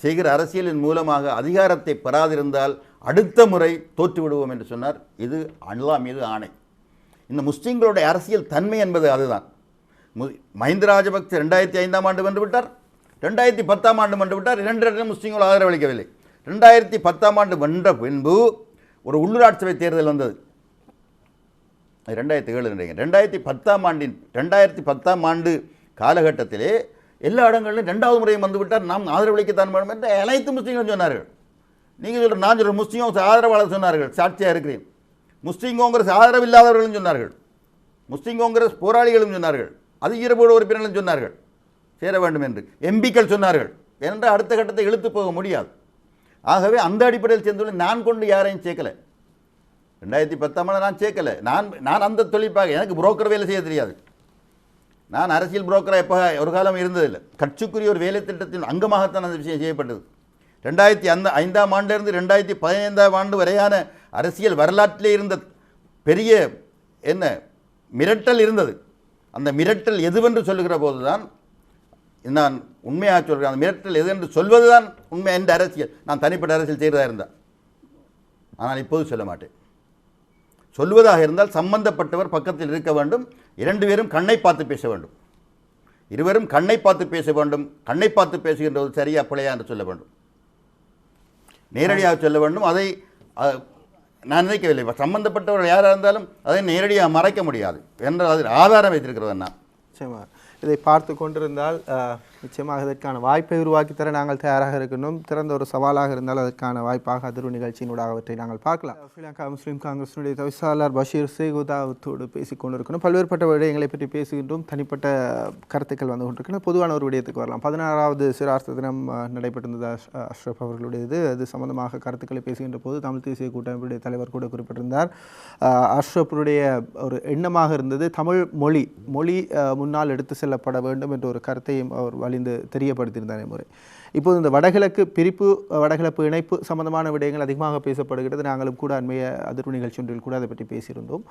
C: செய்கிற அரசியலின் மூலமாக அதிகாரத்தை பெறாதிருந்தால் அடுத்த முறை தோற்று விடுவோம் என்று சொன்னார். இது அல்லாஹ் மீது ஆணை. இந்த முஸ்லீம்களுடைய அரசியல் தன்மை என்பது அதுதான். மஹிந்த ராஜபக்சே 2005ஆம் ஆண்டு வந்து விட்டார், 2010ஆம் ஆண்டு வந்து விட்டார். 2 இடத்திலும் முஸ்லீம்கள் ஆதரவளிக்கவில்லை. 2010ஆம் ஆண்டு வென்ற பின்பு ஒரு உள்ளூராட்சி சபை தேர்தல் வந்தது. 2007 நினைக்கிறேன். 2010ஆம் ஆண்டு காலகட்டத்திலே எல்லா இடங்களிலும் 2வது முறையும் வந்து விட்டார். நாம் ஆதரவளிக்கத்தான் வேண்டும் என்று அனைத்து முஸ்லீம்களும் சொன்னார்கள். நீங்கள் சொல்கிற நான் சொல்கிற முஸ்லீம் ஆதரவாளர் சொன்னார்கள், சாட்சியாக இருக்கிறேன். முஸ்லீம் காங்கிரஸ் ஆதரவு இல்லாதவர்களும் சொன்னார்கள், முஸ்லீம் காங்கிரஸ் போராளிகளும் சொன்னார்கள், அதிகாரப்பூர்வ உறுப்பினர்களும் சொன்னார்கள் சேர வேண்டும் என்று. எம்பிக்கள் சொன்னார்கள். ஏனென்றால் அடுத்த கட்டத்தை இழுத்து போக முடியாது. ஆகவே அந்த அடிப்படையில் சேர்ந்துள்ள நான் கொண்டு யாரையும் சேர்க்கலை. 2010ஆம் ஆண்டு நான் சேர்க்கலை. நான் அந்த தொழிற்பாக எனக்கு புரோக்கர் வேலை செய்ய தெரியாது. நான் அரசியல் புரோக்கராக எப்போ ஒரு காலம் இருந்ததில்லை. கட்சிக்குரிய ஒரு வேலை திட்டத்தின் அங்கமாகத்தான் அந்த விஷயம் செய்யப்பட்டது. 2005ஆம் ஆண்டிலிருந்து 2015ஆம் ஆண்டு வரையான அரசியல் வரலாற்றிலே இருந்த பெரிய மிரட்டல் இருந்தது. அந்த மிரட்டல் எதுவென்று சொல்லுகிற போது தான் நான் உண்மையாக சொல்கிறேன். அந்த மிரட்டல் எது என்று சொல்வது தான் உண்மை. என்ற அரசியல் நான் தனிப்பட்ட அரசியல் செய்கிறதா இருந்தால், ஆனால் இப்போது சொல்ல மாட்டேன். சொல்வதாக இருந்தால் சம்பந்தப்பட்டவர் பக்கத்தில் இருக்க வேண்டும். 2 பேரும் கண்ணை பார்த்து பேச வேண்டும். இருவரும் கண்ணை பார்த்து பேச வேண்டும். கண்ணை பார்த்து பேசுகின்றது சரியா பிழையா என்று சொல்ல வேண்டும், நேரடியாக சொல்ல வேண்டும். அதை நான் நினைக்கவில்லை, சம்பந்தப்பட்டவர்கள் யாராக இருந்தாலும் அதை நேரடியாக மறைக்க முடியாது என்ற அதில் ஆதாரம் வைத்திருக்கிறவன் நான்.
A: நிச்சயமாக இதை பார்த்து கொண்டிருந்தால் நிச்சயமாக இதற்கான வாய்ப்பை உருவாக்கி தர நாங்கள் தயாராக இருக்கணும். திறந்த ஒரு சவாலாக இருந்தால் அதற்கான வாய்ப்பாக அதிர்வு நிகழ்ச்சியினூடாக அவற்றை நாங்கள் பார்க்கலாம். ஸ்ரீலங்கா முஸ்லீம் காங்கிரஸினுடைய தவிசாளர் பஷீர் சேகுதாவத்தோடு பேசிக் கொண்டிருக்கணும். பல்வேறுபட்ட விடயங்களை பற்றி பேசுகின்றோம். தனிப்பட்ட கருத்துக்கள் வந்து கொண்டிருக்கின்றன. பொதுவான ஒரு விடயத்துக்கு வரலாம். 16வது சிறார்த்த தினம் நடைபெற்றிருந்தது அஷ்ரப் அவர்களுடையது. அது சம்பந்தமாக கருத்துக்களை பேசுகின்ற போது தமிழ் தேசிய கூட்டமைப்புடைய தலைவர் கூட குறிப்பிட்டிருந்தார். அஷ்ரப்புடைய ஒரு எண்ணமாக இருந்தது தமிழ் மொழி முன்னால் எடுத்து செல்லப்பட வேண்டும் என்ற ஒரு கருத்தையும் அவர் வலிந்து தெரியப்படுத்தியிருந்தார் முறை. இப்போது இந்த வடகிழக்கு பிரிப்பு, வடகிழக்கு இணைப்பு சம்பந்தமான விடயங்கள் அதிகமாக பேசப்படுகிறது. நாங்களும் கூட அண்மைய அதிர்வு நிகழ்ச்சி ஒன்றில் கூட அதை பற்றி பேசியிருந்தோம்.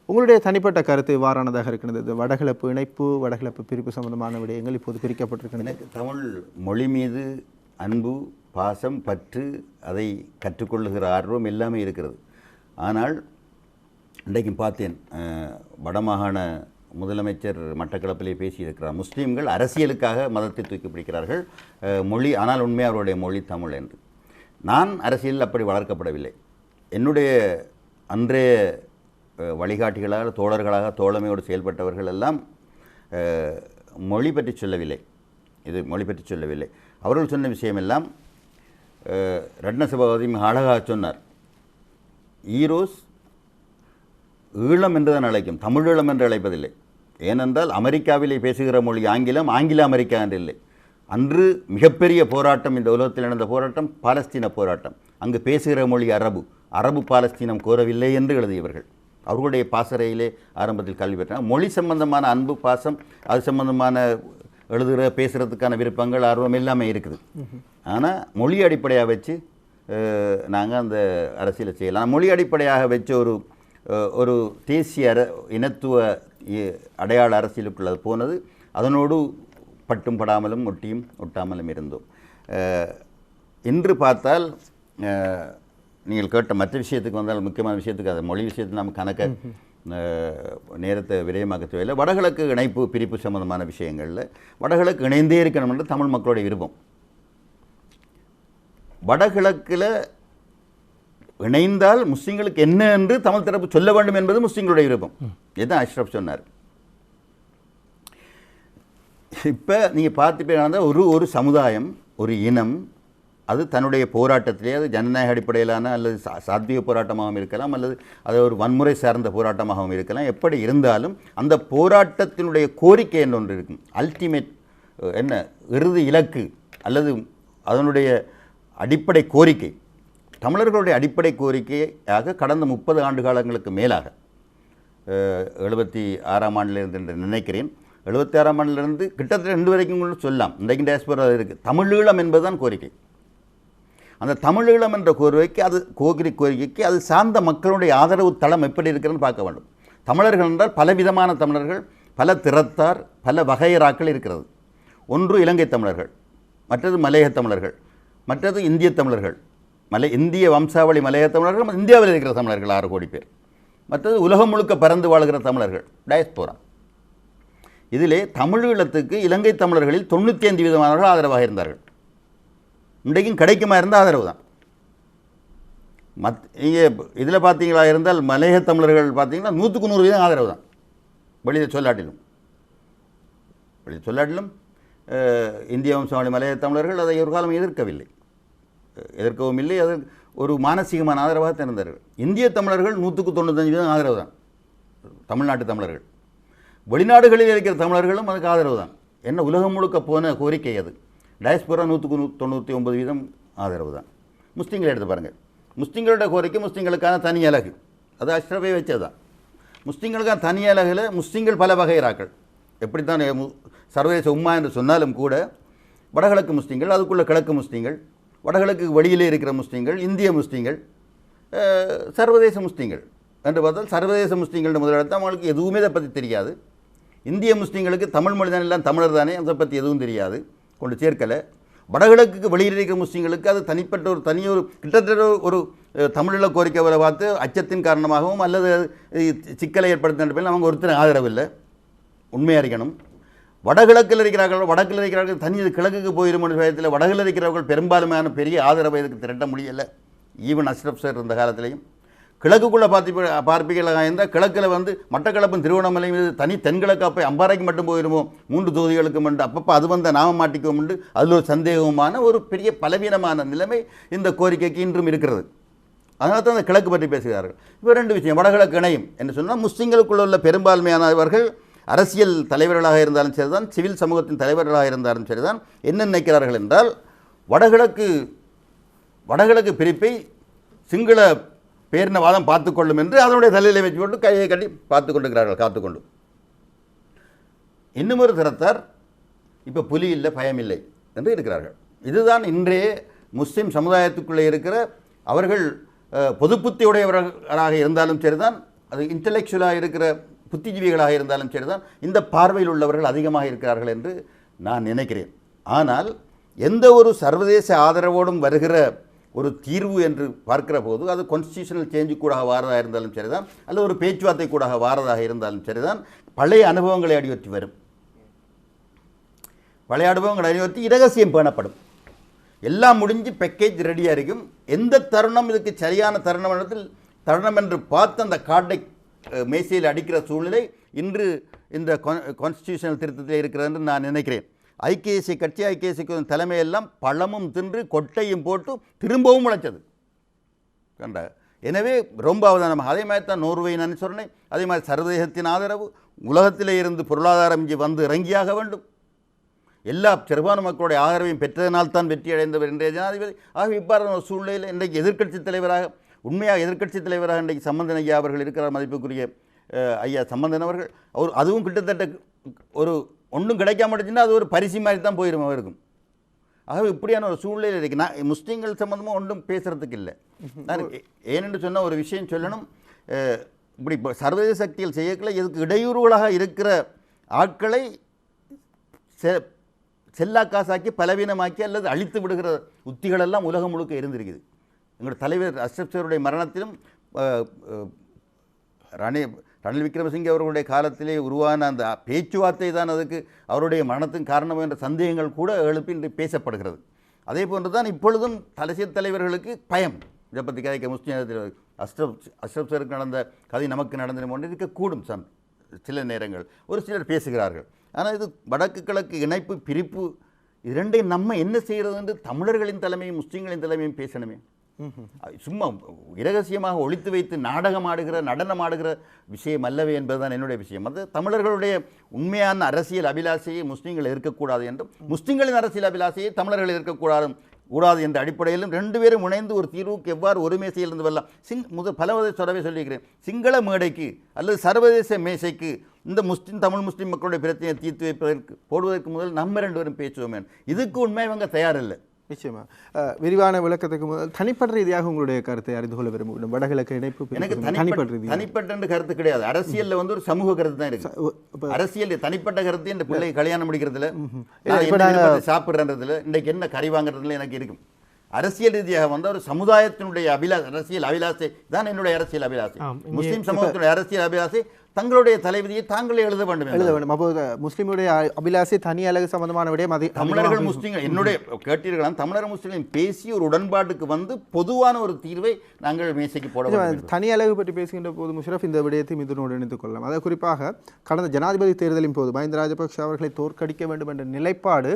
A: உங்களுடைய தனிப்பட்ட கருத்து இவ்வாறானதாக இருக்கிறது. இந்த வடகிழப்பு இணைப்பு, வடகிழப்பு பிரிப்பு சம்பந்தமான விடயங்கள் இப்போது பிரிக்கப்பட்டிருக்கின்றன.
C: தமிழ் மொழி மீது அன்பு, பாசம், பற்று, அதை கற்றுக்கொள்ளுகிற ஆர்வம் எல்லாமே இருக்கிறது. ஆனால் இன்றைக்கும் பார்த்தேன், வடமாகாண முதலமைச்சர் மட்டக்களப்பிலே பேசியிருக்கிறார். முஸ்லீம்கள் அரசியலுக்காக மதத்தை தூக்கி பிடிக்கிறார்கள், மொழி, ஆனால் உண்மையாக அவருடைய மொழி தமிழ் என்று. நான் அரசியலில் அப்படி வளர்க்கப்படவில்லை. என்னுடைய அன்றைய வழிகாட்டிகளாக, தோழர்களாக, தோழமையோடு செயல்பட்டவர்கள் எல்லாம் மொழி பற்றி சொல்லவில்லை, இது மொழி பற்றி சொல்லவில்லை. அவர்கள் சொன்ன விஷயமெல்லாம் ரட்னசபாவதி மிக அழகாக சொன்னார். ஈரோஸ் ஈழம் என்று தான் அழைக்கும், தமிழீழம் என்று அழைப்பதில்லை. ஏனென்றால் அமெரிக்காவிலே பேசுகிற மொழி ஆங்கிலம், ஆங்கில அமெரிக்கா என்று இல்லை. அன்று மிகப்பெரிய போராட்டம், இந்த உலகத்தில் நடந்த போராட்டம் பாலஸ்தீன போராட்டம். அங்கு பேசுகிற மொழி அரபு, அரபு பாலஸ்தீனம் கோரவில்லை என்று எழுதியவர்கள். அவர்களுடைய பாசறையிலே ஆரம்பத்தில் கல்வி பெற்றாங்க. மொழி சம்பந்தமான அன்பு, பாசம், அது சம்பந்தமான எழுதுகிற பேசுகிறதுக்கான விருப்பங்கள், ஆர்வம் எல்லாமே இருக்குது. ஆனால் மொழி அடிப்படையாக வச்சு நாங்கள் அந்த அரசியலை செய்யலாம். மொழி அடிப்படையாக வச்சு ஒரு தேசிய இனத்துவ அடையாள அரசியலுக்குள்ள போனது. அதனோடு பட்டும் படாமலும் ஒட்டியும் ஒட்டாமலும் இருந்தோம். இன்று பார்த்தால் நீங்கள் கேட்ட மற்ற விஷயத்துக்கு வந்தால், முக்கியமான விஷயத்துக்கு, அது மொழி விஷயத்தில் நம்ம கணக்க நேரத்தை விரயமாக்க தேவையில்லை. வடகிழக்கு இணைப்பு பிரிப்பு சம்பந்தமான விஷயங்களில் வடகிழக்கு இணைந்தே இருக்கணும் என்று தமிழ் மக்களுடைய விருப்பம். வடகிழக்கில் இணைந்தால் முஸ்லீம்களுக்கு என்ன என்று தமிழ் தரப்பு சொல்ல வேண்டும் என்பது முஸ்லீம்களுடைய விருப்பம். இதுதான் அஷ்ரப் சொன்னார். இப்போ நீங்கள் பார்த்துப்பீங்கன்னா ஒரு சமுதாயம், ஒரு இனம், அது தன்னுடைய போராட்டத்திலே, அது ஜனநாயக அடிப்படையிலான அல்லது சாத்வீக போராட்டமாகவும் இருக்கலாம், அல்லது அது ஒரு வன்முறை சார்ந்த போராட்டமாகவும் இருக்கலாம். எப்படி இருந்தாலும் அந்த போராட்டத்தினுடைய கோரிக்கை என்று ஒன்று இருக்கும். அல்டிமேட் என்ன, இறுதி இலக்கு அல்லது அதனுடைய அடிப்படை கோரிக்கை, தமிழர்களுடைய அடிப்படை கோரிக்கையாக கடந்த 30 ஆண்டு காலங்களுக்கு மேலாக, 76ஆம் ஆண்டிலிருந்து என்று நினைக்கிறேன், 76ஆம் ஆண்டிலிருந்து கிட்டத்தட்ட 2 வரைக்கும் கூட சொல்லலாம். இன்றைக்கு டேஸ்போரா இருக்குது. தமிழீழம் என்பதுதான் கோரிக்கை. அந்த தமிழீழம் என்ற கோரிக்கைக்கு அது சார்ந்த மக்களுடைய ஆதரவு தளம் எப்படி இருக்கிறன்னு பார்க்க வேண்டும். தமிழர்கள் என்றால் பலவிதமான தமிழர்கள், பல திறத்தார், பல வகையராக்கள் இருக்கிறது. ஒன்று இலங்கை தமிழர்கள், மற்றது மலையக தமிழர்கள், மற்றது இந்திய தமிழர்கள், இந்திய வம்சாவளி மலையக தமிழர்கள், இந்தியாவில் இருக்கிற தமிழர்கள் 6 கோடி பேர், மற்றது உலகம் முழுக்க பறந்து வாழ்கிற தமிழர்கள், டயஸ்போரா. இதிலே தமிழீழத்துக்கு இலங்கை தமிழர்களில் 95% ஆதரவாக இருந்தார்கள். இன்றைக்கும் கிடைக்குமா இருந்தால் ஆதரவு தான். இங்கே இதில் பார்த்தீங்களா இருந்தால் மலையக தமிழர்கள் பார்த்தீங்கன்னா 100க்கு 100% ஆதரவு தான். வெளியில் சொல்லாட்டிலும் இந்திய வம்சாவளி மலையக தமிழர்கள் அதை ஒரு காலம் எதிர்க்கவும் இல்லை. அது ஒரு மானசீகமான ஆதரவாக திறந்தார்கள். இந்திய தமிழர்கள் 100க்கு 95% ஆதரவு தான். தமிழ்நாட்டு தமிழர்கள், வெளிநாடுகளில் இருக்கிற தமிழர்களும் அதுக்கு ஆதரவு தான். என்ன, உலகம் முழுக்க போன கோரிக்கை அது. டயஸ்போரா 100க்கு 99% ஆதரவு தான். முஸ்லீம்களை எடுத்து பாருங்கள். முஸ்லீம்களோட கோரிக்கை முஸ்லீம்களுக்கான தனி அலகு, அது அஷ்ரஃபே வச்சது தான். முஸ்லீம்களுக்கான தனி அலகில் முஸ்லீம்கள் பல வகைராக்கள். எப்படித்தான் சர்வதேச உம்மா என்று சொன்னாலும் கூட வடகிழக்கு முஸ்லீம்கள், அதுக்குள்ளே கிழக்கு முஸ்லீம்கள், வடகிழக்கு வெளியிலே இருக்கிற முஸ்லீம்கள், இந்திய முஸ்லீம்கள், சர்வதேச முஸ்லீம்கள் என்று பார்த்தால் சர்வதேச முஸ்லீம்கள் முதலிடத்து அவங்களுக்கு எதுவுமே இதை பற்றி தெரியாது. இந்திய முஸ்லீம்களுக்கு தமிழ் மொழி தானே, எல்லாம் தமிழர் தானே, அதை பற்றி எதுவும் தெரியாது, கொண்டு சேர்க்கலை. வடகிழக்குக்கு வெளியில் இருக்கிற முஸ்லீம்களுக்கு அது தனிப்பட்ட ஒரு கிட்டத்தட்ட ஒரு தமிழீழ கோரிக்கைகளை பார்த்து அச்சத்தின் காரணமாகவும் அல்லது சிக்கலை ஏற்படுத்தின அவங்க ஒருத்தர் ஆதரவில்லை. உண்மையாக இருக்கணும். வடகிழக்கில் இருக்கிறார்கள் தனி கிழக்குக்கு போயிடும் விஷயத்தில் வடகில் இருக்கிறவர்கள் பெரும்பாலுமான பெரிய ஆதரவை இதுக்கு திரட்ட முடியலை. ஈவன் அஷ்ரப் சார் இருந்த காலத்திலையும் கிழக்குக்குள்ளே பார்ப்பீர்களாக இருந்தால் கிழக்கில் வந்து மட்டக்களப்பும் திருவண்ணாமலை மீது தனி தென்கிழக்கு அப்போ அம்பாறைக்கு மட்டும் போயிடுமோ 3 தொகுதிகளுக்கு மட்டும் அப்பப்போ அது வந்து நாம மாட்டிக்குவோம் என்று அதில் ஒரு சந்தேகமான ஒரு பெரிய பலவீனமான நிலைமை இந்த கோரிக்கைக்கு இன்றும் இருக்கிறது. அதனால தான் அந்த கிழக்கு பற்றி பேசுகிறார்கள். இப்போ 2 விஷயம், வடகிழக்கு இணையும் என்று சொன்னால் முஸ்லிம்களுக்குள்ள உள்ள பெரும்பான்மையானவர்கள் அரசியல் தலைவர்களாக இருந்தாலும் சரிதான், சிவில் சமூகத்தின் தலைவர்களாக இருந்தாலும் சரிதான், என்ன நினைக்கிறார்கள் என்றால் வடகிழக்கு பிரிப்பை சிங்கள பேரினவாதம் பார்த்துக்கொள்ளும் என்று அதனுடைய தலையில வச்சு கொண்டு கையை கட்டி பார்த்து கொண்டிருக்கிறார்கள் காத்துக்கொண்டு. இன்னும் ஒரு தரத்தார் இப்போ புலி இல்லை பயம் இல்லை என்று இருக்கிறார்கள். இதுதான் இன்றைய முஸ்லிம் சமுதாயத்துக்குள்ளே இருக்கிற அவர்கள் பொது புத்தி உடையவர்களாக இருந்தாலும் சரிதான், அது இன்டலெக்சுவலாக இருக்கிற புத்திஜீவிகளாக இருந்தாலும் சரிதான், இந்த பார்வையில் உள்ளவர்கள் அதிகமாக இருக்கிறார்கள் என்று நான் நினைக்கிறேன். ஆனால் எந்த ஒரு சர்வதேச ஆதரவோடும் வருகிற ஒரு தீர்வு என்று பார்க்கிற போது அது கான்ஸ்டிடியூஷனல் சேஞ்சு கூட வாரதாக இருந்தாலும் சரிதான், அல்லது ஒரு பேச்சுவார்த்தை கூட வாரதாக இருந்தாலும் சரிதான், பழைய அனுபவங்களை அடிவற்றி வரும். பழைய அனுபவங்களை அடிவற்றி இரகசியம் பேணப்படும். எல்லாம் முடிஞ்சு பேக்கேஜ் ரெடியாக இருக்கும். எந்த தருணம் இதுக்கு சரியான தருணம் என்று பார்த்து அந்த கார்டை மேசையில் அடிக்கிற சூழ்நிலை இன்று இந்த கான்ஸ்டிடியூஷனல் திருத்தத்தில் இருக்கிறது என்று நான் நினைக்கிறேன். ஐகேசி கட்சி ஐகேசிக்கு தலைமையெல்லாம் பழமும் தின்று கொட்டையும் போட்டு திரும்பவும் முளைச்சது கண்ட. எனவே ரொம்ப அவதானமாக அதே மாதிரி தான் நோர்வே அனுசரணை, அதே மாதிரி சர்வதேசத்தின் ஆதரவு, உலகத்திலே இருந்து பொருளாதாரம் இங்கே வந்து இறங்கியாக வேண்டும், எல்லா சிறுபான்மை மக்களுடைய ஆதரவையும் பெற்றதனால்தான் வெற்றி அடைந்தவர் இன்றைய ஜனாதிபதி. ஆகவே இவ்வாறான ஒரு சூழ்நிலையில் இன்றைக்கு எதிர்க்கட்சி தலைவராக உண்மையாக எதிர்க்கட்சி தலைவராக இன்றைக்கு சம்பந்தன் ஐயா அவர்கள் இருக்கிறார், மதிப்புக்குரிய ஐயா சம்பந்தன் அவர்கள். அதுவும் கிட்டத்தட்ட ஒரு ஒன்றும் கிடைக்காம இருந்துச்சுன்னா அது ஒரு பரிசு மாதிரி தான் போயிடும் அவருக்கும். ஆகவே இப்படியான ஒரு சூழ்நிலையில் இருக்குது. நான் முஸ்லீம்கள் சம்மந்தமாக ஒன்றும் பேசுகிறதுக்கு இல்லை. நான் ஏனென்று சொன்ன ஒரு விஷயம் சொல்லணும், இப்படி சர்வதேச சக்திகள் செய்யக்கல இதுக்கு இடையூறுகளாக இருக்கிற ஆட்களை செல்லா காசாக்கி பலவீனமாக்கி அல்லது அழித்து விடுகிற உத்திகளெல்லாம் உலகம் முழுக்க இருந்திருக்குது. எங்களோட தலைவர் அஷ்ரப் சாருடைய மரணத்திலும் ரணில் விக்ரமசிங்கே அவர்களுடைய காலத்திலே உருவான அந்த பேச்சுவார்த்தை தான் அதுக்கு அவருடைய மரணத்தின் காரணம் என்ற சந்தேகங்கள் கூட எழுப்பி இன்று பேசப்படுகிறது. அதே போன்று தான் இப்பொழுதும் அரசியல் தலைவர்களுக்கு பயம். இதை பற்றி கதைக்க முஸ்லீம் அஷ்ரப் சாருக்கு நடந்த கதை நமக்கு நடந்த போன்று இருக்கக்கூடும். சில நேரங்கள் ஒரு சிலர் பேசுகிறார்கள். ஆனால் இது வடக்கு கிழக்கு இணைப்பு பிரிப்பு இரண்டையும் நம்ம என்ன செய்கிறது என்று தமிழர்களின் தலைமையும் முஸ்லீம்களின் தலைமையும் பேசணுமே. சும்மா இரகசியமாக ஒழித்து வைத்து நடனம் ஆடுகிற விஷயம் அல்லவே என்பதுதான் என்னுடைய விஷயம். அது தமிழர்களுடைய உண்மையான அரசியல் அபிலாஷையை முஸ்லீம்கள் இருக்கக்கூடாது என்றும் முஸ்லீம்களின் அரசியல் அபிலாஷையை தமிழர்கள் இருக்கக்கூடாது என்ற அடிப்படையிலும் 2 பேரும் இணைந்து ஒரு தீர்வுக்கு எவ்வாறு ஒரு மேசையில் இருந்து வரலாம். பலவதை சொல்லவே சொல்லியிருக்கிறேன். சிங்கள மேடைக்கு அல்லது சர்வதேச மேசைக்கு இந்த தமிழ் முஸ்லீம் மக்களுடைய பிரச்சனையை தீர்த்து போடுவதற்கு முதல் நம்ம 2 பேரும் பேசுவோமே. இதுக்கு உண்மை இவங்க தயாரில்லை.
A: நிச்சயமா விரிவான விளக்கத்துக்கு முதல் தனிப்பட்ட ரீதியாக உங்களுடைய கருத்தை அறிந்து கொள்ள விரும்புகிறேன். வடகிழக்கு இணைப்பு எனக்கு
C: தனிப்பட்ட கருத்து கிடையாது. அரசியல்ல வந்து ஒரு சமூக கருத்து தான் இருக்கு. அரசியல் தனிப்பட்ட கருத்து இந்த பிள்ளை கல்யாணம் முடிக்கிறதுல சாப்பிட்றதுல இன்றைக்கு என்ன கறி வாங்குறதுல எனக்கு இருக்கும். அரசியல் ரீதியாக வந்து ஒரு சமுதாயத்தினுடைய அரசியல் அபிலாசை தான் என்னுடைய அரசியல் அபிலாசை. முஸ்லீம் சமூகத்தினுடைய அரசியல் அபிலாசை தங்களுடைய தலைவிதியை தாங்களே எழுத வேண்டும்.
A: அப்போது முஸ்லீமுடைய அபிலாசை தனி அழகு சம்பந்தமான விடயம்
C: தமிழர்கள் முஸ்லீம்கள் என்னுடைய கேட்டீர்களாம் தமிழர் முஸ்லீம் பேசி ஒரு உடன்பாட்டுக்கு வந்து பொதுவான ஒரு தீர்வை நாங்கள் மேசைக்கு போட வேண்டும்.
A: தனி அழகு பற்றி பேசுகின்ற போது முஷரப் இந்த விடயத்தையும் இதனோடு இணைத்துக் கொள்ளலாம். அதை குறிப்பாக கடந்த ஜனாதிபதி தேர்தலின் போது மஹிந்த ராஜபக்ஷ அவர்களை தோற்கடிக்க வேண்டும் என்ற நிலைப்பாடு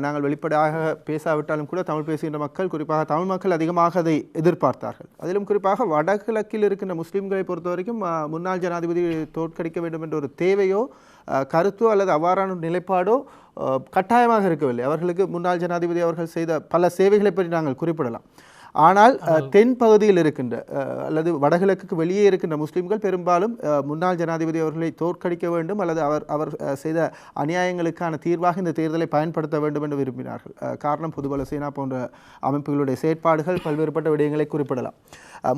A: நாங்கள் வெளிப்படையாக பேசாவிட்டாலும் கூட தமிழ் பேசுகின்ற மக்கள், குறிப்பாக தமிழ் மக்கள் அதிகமாக அதை எதிர்பார்த்தார்கள். அதிலும் குறிப்பாக வடகிழக்கில் இருக்கின்ற முஸ்லீம்களை பொறுத்த வரைக்கும் முன்னாள் ஜனாதிபதி தோற்கடிக்க வேண்டும் என்ற ஒரு தேவையோ கருத்தோ அல்லது அவ்வாறான நிலைப்பாடோ கட்டாயமாக இருக்கவில்லை. அவர்களுக்கு முன்னாள் ஜனாதிபதி அவர்கள் செய்த பல சேவைகளை பற்றி நாங்கள் குறிப்பிடலாம். ஆனால் தென் பகுதியில் இருக்கின்ற அல்லது வடகிழக்குக்கு வெளியே இருக்கின்ற முஸ்லீம்கள் பெரும்பாலும் முன்னாள் ஜனாதிபதி அவர்களை தோற்கடிக்க வேண்டும் அல்லது அவர் செய்த அநியாயங்களுக்கான தீர்வாக இந்த தேர்தலை பயன்படுத்த வேண்டும் என்று விரும்பினார்கள். காரணம் பொதுபல சேனா போன்ற அமைப்புகளுடைய செயற்பாடுகள் பல்வேறுபட்ட விடயங்களை குறிப்பிடலாம்.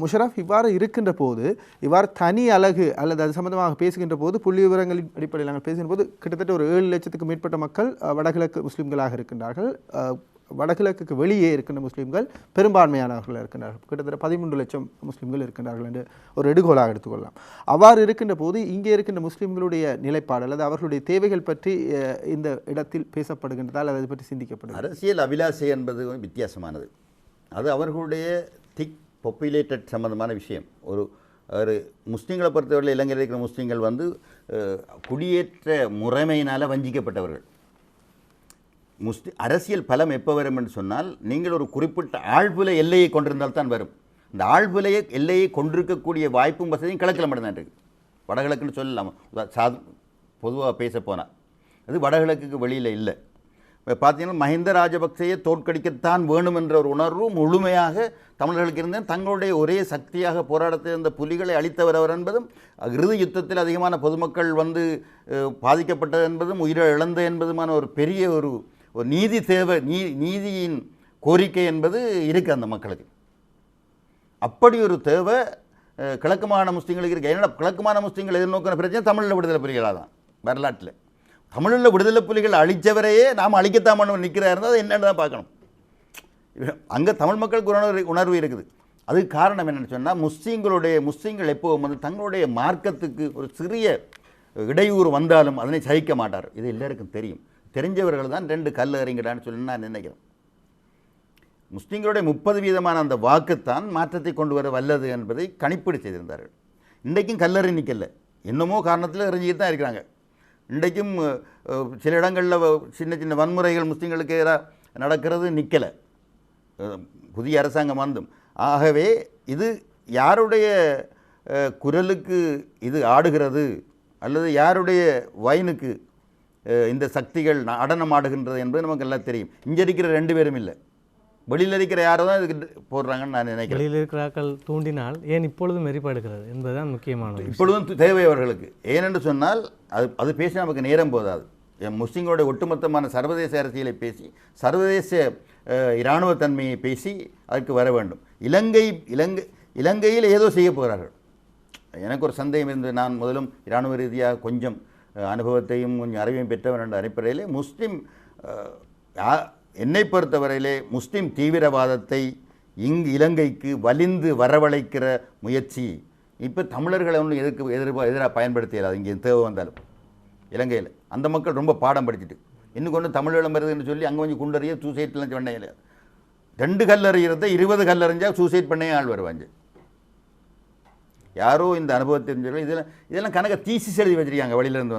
A: முஷரப் இவ்வாறு இருக்கின்ற போது இவ்வாறு தனி அழகு அல்லது அது சம்பந்தமாக பேசுகின்ற போது புள்ளி விவரங்களின் அடிப்படையில் நாங்கள் பேசுகின்ற போது கிட்டத்தட்ட ஒரு 7 லட்சத்துக்கு மேற்பட்ட மக்கள் வடகிழக்கு முஸ்லீம்களாக இருக்கின்றார்கள். வடகிழக்குக்கு வெளியே இருக்கின்ற முஸ்லீம்கள் பெரும்பான்மையானவர்கள் இருக்கின்றார்கள். கிட்டத்தட்ட 13 லட்சம் முஸ்லீம்கள் இருக்கின்றார்கள் என்று ஒரு எடுகோலாக எடுத்துக்கொள்ளலாம். அவ்வாறு இருக்கின்ற போது இங்கே இருக்கின்ற முஸ்லீம்களுடைய நிலைப்பாடு அல்லது அவர்களுடைய தேவைகள் பற்றி இந்த இடத்தில் பேசப்படுகின்றதால் அதை பற்றி சிந்திக்கப்படுகிறது.
C: அரசியல் அபிலாஷை என்பது வித்தியாசமானது. அது அவர்களுடைய திக் பாப்புலேட்டட் சம்பந்தமான விஷயம். ஒரு முஸ்லீம்களை பொறுத்தவரை இலங்கையில் இருக்கிற முஸ்லீம்கள் குடியேற்ற முறைமையினால் வஞ்சிக்கப்பட்டவர்கள். அரசியல் பலம் எப்போ வரும் என்று சொன்னால், நீங்கள் ஒரு குறிப்பிட்ட ஆழ்புல எல்லையை கொண்டிருந்தால் தான் வரும். இந்த ஆழ்புலையை எல்லையை கொண்டிருக்கக்கூடிய வாய்ப்பும் வசதியும் கிழக்கில் மட்டும்தான் இருக்குது. வடகிழக்குன்னு சொல்லலாம் பொதுவாக பேச போனால் அது வடகிழக்குக்கு வெளியில் இல்லை. இப்போ பார்த்தீங்கன்னா மஹிந்த ராஜபக்சையை தோற்கடிக்கத்தான் வேணும் என்ற ஒரு உணர்வு முழுமையாக தமிழர்களுக்கு இருந்தேன். தங்களுடைய ஒரே சக்தியாக போராட்டத்தில் இருந்த புலிகளை அழித்தவர் அவர் என்பதும், இறுதி யுத்தத்தில் அதிகமான பொதுமக்கள் பாதிக்கப்பட்டது என்பதும், உயிரை இழந்த என்பதுமான ஒரு பெரிய ஒரு நீதி தேவை, நீதியின் கோரிக்கை என்பது இருக்குது அந்த மக்களுக்கு. அப்படி ஒரு தேவை கிழக்கு மாகாண முஸ்லீம்களுக்கு இருக்குது. ஏன்னா கிழக்கு மாகாண முஸ்லீம்கள் எதிர்நோக்கின பிரச்சனை தமிழில் விடுதலை புலிகளாக தான். வரலாற்றில் தமிழில் விடுதலை புலிகள் அழித்தவரையே நாம் அழிக்கத்தான் பண்ண நிற்கிறா இருந்தால் அது என்னென்னு தான் பார்க்கணும். அங்கே தமிழ் மக்களுக்கு உணர்வு இருக்குது. அதுக்கு காரணம் என்னென்னு சொன்னால், முஸ்லீம்கள் எப்போவும் தங்களுடைய மார்க்கத்துக்கு ஒரு சிறிய இடையூறு வந்தாலும் அதனை சகிக்க மாட்டார். இது எல்லாருக்கும் தெரியும். தெரிஞ்சவர்கள் தான் 2 கல் அறிங்கடான்னு சொல்லி நான் நினைக்கிறேன். முஸ்லீம்களுடைய 30% அந்த வாக்குத்தான் மாற்றத்தை கொண்டு வர வல்லது என்பதை கணிப்பீடு செய்திருந்தார்கள். இன்றைக்கும் கல்லறி நிற்கல, என்னமோ காரணத்தில் எறிஞ்சிக்கிட்டு தான் இருக்கிறாங்க. இன்றைக்கும் சில இடங்களில் சின்ன சின்ன வன்முறைகள் முஸ்லீம்களுக்கு எதிராக நடக்கிறது, நிற்கலை. புதிய அரசாங்கம் வந்தும். ஆகவே இது யாருடைய குரலுக்கு இது ஆடுகிறது அல்லது யாருடைய வயனுக்கு இந்த சக்திகள் நடனம் ஆடுகின்றது என்பது நமக்கு எல்லாம் தெரியும். இங்கே இருக்கிற 2 பேரும் இல்லை, வெளியில் இருக்கிற யாரோ தான் இதுக்கு போடுறாங்கன்னு நான் நினைக்கிறேன்.
B: வெளியில் இருக்கிறார்கள் தூண்டினால் ஏன் இப்பொழுதும் மெரிப்படுகிறது என்பதுதான் முக்கியமானது.
C: இப்பொழுதும் தேவை அவர்களுக்கு. ஏனென்று சொன்னால் அது பேசி நமக்கு நேரம் போதாது. முஸ்லீம்களுடைய ஒட்டுமொத்தமான சர்வதேச அரசியலை பேசி, சர்வதேச இராணுவ தன்மையை பேசி அதற்கு வர வேண்டும். இலங்கையில் ஏதோ செய்ய போகிறார்கள். எனக்கு ஒரு சந்தேகம் இருந்து, நான் முதலும் இராணுவ ரீதியாக கொஞ்சம் அனுபவத்தையும் கொஞ்சம் அறிவையும் பெற்றவன் என்ற அடிப்படையிலே என்னை பொறுத்தவரையிலே முஸ்லீம் தீவிரவாதத்தை இலங்கைக்கு வலிந்து வரவழைக்கிற முயற்சி இப்போ தமிழர்களை ஒன்றும் எதிராக பயன்படுத்தியது. இங்கே தேவை வந்தாலும் இலங்கையில் அந்த மக்கள் ரொம்ப பாடம் படிச்சுட்டு இன்னும் கொண்டு தமிழீழம் வருதுன்னு சொல்லி அங்கே கொஞ்சம் குண்டறிய சூசைட்லாம் பண்ணையில் 2 கல் அறிகிறத 20 கல் அறிஞ்சால் சூசைட் பண்ணே ஆள் வருவாங்க. யாரோ இந்த அனுபவத்தை தெரிஞ்சவர்கள் இதெல்லாம் கணக்க தீசிஸ் எழுதி வச்சிருக்காங்க. வெளியிலேருந்து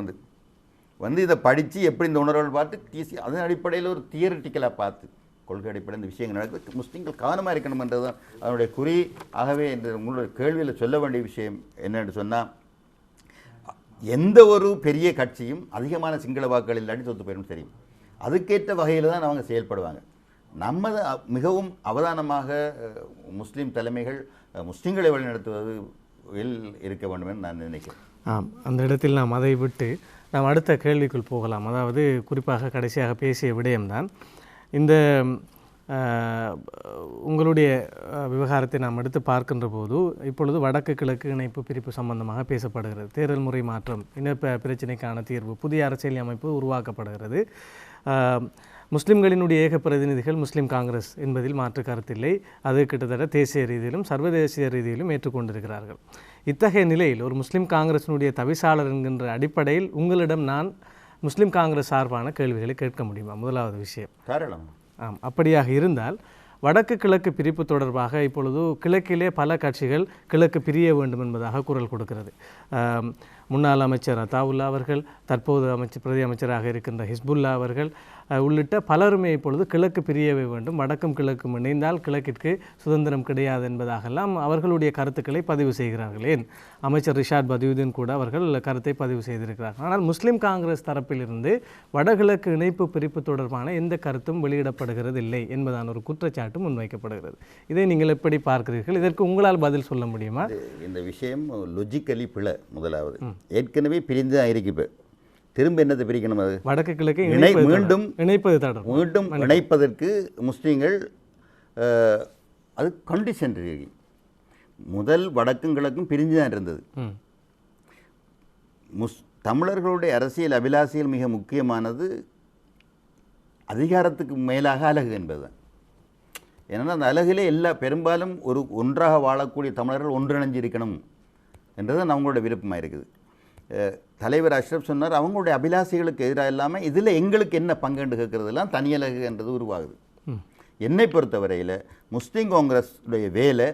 C: வந்து இதை படித்து எப்படி இந்த உணர்வுகள் பார்த்து அதன் அடிப்படையில் ஒரு தியரிட்டிக்கலாக பார்த்து கொள்கை அடிப்படையில் இந்த விஷயங்கள் நடக்குது. முஸ்லீம்கள் கவனமாக இருக்கணும்ன்றது தான் அதனுடைய குறி. ஆகவே இந்த உங்களுடைய கேள்வியில் சொல்ல வேண்டிய விஷயம் என்னென்னு சொன்னால், எந்த ஒரு பெரிய கட்சியும் அதிகமான சிங்கள வாக்குகள் இல்லாட்டி தோற்று போயிடும் தெரியும். அதுக்கேற்ற வகையில் தான் அவங்க செயல்படுவாங்க. நம்ம மிகவும் அவதானமாக முஸ்லீம் தலைமைகள் முஸ்லீம்களை வழிநடத்துவது இருக்க வேண்டும் என்று நான் நினைக்கிறேன்.
B: அந்த இடத்தில் நாம் அதை விட்டு நாம் அடுத்த கேள்விக்குள் போகலாம். அதாவது குறிப்பாக கடைசியாக பேசிய விடயம்தான் இந்த உங்களுடைய விவகாரத்தை நாம் எடுத்து பார்க்கின்ற போது இப்பொழுது வடக்கு கிழக்கு இணைப்பு பிரிப்பு சம்பந்தமாக பேசப்படுகிறது. தேர்தல் முறை மாற்றம், இன பிரச்சினைக்கான தீர்வு, புதிய அரசியல் அமைப்பு உருவாக்கப்படுகிறது. முஸ்லிம்களினுடைய ஏக பிரதிநிதிகள் முஸ்லீம் காங்கிரஸ் என்பதில் மாற்று கருத்தில்லை. அது கிட்டத்தட்ட தேசிய ரீதியிலும் சர்வதேசிய ரீதியிலும் ஏற்றுக்கொண்டிருக்கிறார்கள். இத்தகைய நிலையில் ஒரு முஸ்லீம் காங்கிரசினுடைய தவிசாளர் என்கின்ற அடிப்படையில் உங்களிடம் நான் முஸ்லீம் காங்கிரஸ் சார்பான கேள்விகளை கேட்க முடியுமா? முதலாவது விஷயம். அப்படியாக இருந்தால் வடக்கு கிழக்கு பிரிப்பு தொடர்பாக இப்பொழுது கிழக்கிலே பல கட்சிகள் கிழக்கு பிரிய வேண்டும் என்பதாக குரல் கொடுக்கிறது. முன்னாள் அமைச்சர் அத்தாவுல்லா அவர்கள், தற்போது பிரதி அமைச்சராக இருக்கின்ற ஹிஸ்புல்லா அவர்கள் உள்ளிட்ட பலருமே இப்பொழுது கிழக்கு பிரியவே வேண்டும், வடக்கும் கிழக்கும் இணைந்தால் கிழக்கிற்கு சுதந்திரம் கிடையாது என்பதாகலாம் அவர்களுடைய கருத்துக்களை பதிவு செய்கிறார்கள். ஏன் அமைச்சர் ரிஷாட் பதியுதீன் கூட அவர்கள் கருத்தை பதிவு செய்திருக்கிறார்கள். ஆனால் முஸ்லீம் காங்கிரஸ் தரப்பிலிருந்து வடகிழக்கு இணைப்பு பிரிப்பு தொடர்பான எந்த கருத்தும் வெளியிடப்படுகிறது இல்லை என்பதான ஒரு குற்றச்சாட்டு முன்வைக்கப்படுகிறது. இதை நீங்கள் எப்படி பார்க்கிறீர்கள்? இதற்கு உங்களால் பதில் சொல்ல முடியுமா?
C: இந்த விஷயம் லொஜிக்கலி பிழை. முதலாவது ஏற்கனவே பிரிந்து இருக்கு. இப்போ திரும்ப என்னத்தை பிரிக்கணும்? அது
B: வடக்கு கிழக்கு
C: மீண்டும் இணைப்பதற்கு முஸ்லீம்கள் அது கண்டிஷன் இருக்கு. முதல் வடக்கும் கிழக்கும் பிரிஞ்சு தான் இருந்தது. தமிழர்களுடைய அரசியல் அபிலாசியில் மிக முக்கியமானது அதிகாரத்துக்கு மேலாக அழகு என்பது தான். ஏன்னா அந்த அழகிலே பெரும்பாலும் ஒன்றாக வாழக்கூடிய தமிழர்கள் ஒன்றிணைஞ்சு இருக்கணும் என்றது அவங்களோட விருப்பமாக இருக்குது. தலைவர் அஷ்ரப் சொன்னார், அவங்களுடைய அபிலாஷைகளுக்கு எதிராக இல்லாமல் இதில் எங்களுக்கு என்ன பங்குண்டு கேட்குறதெல்லாம் தனியலகு என்றது உருவாகுது. என்னை பொறுத்தவரையில் முஸ்லீம் காங்கிரஸுடைய வேலை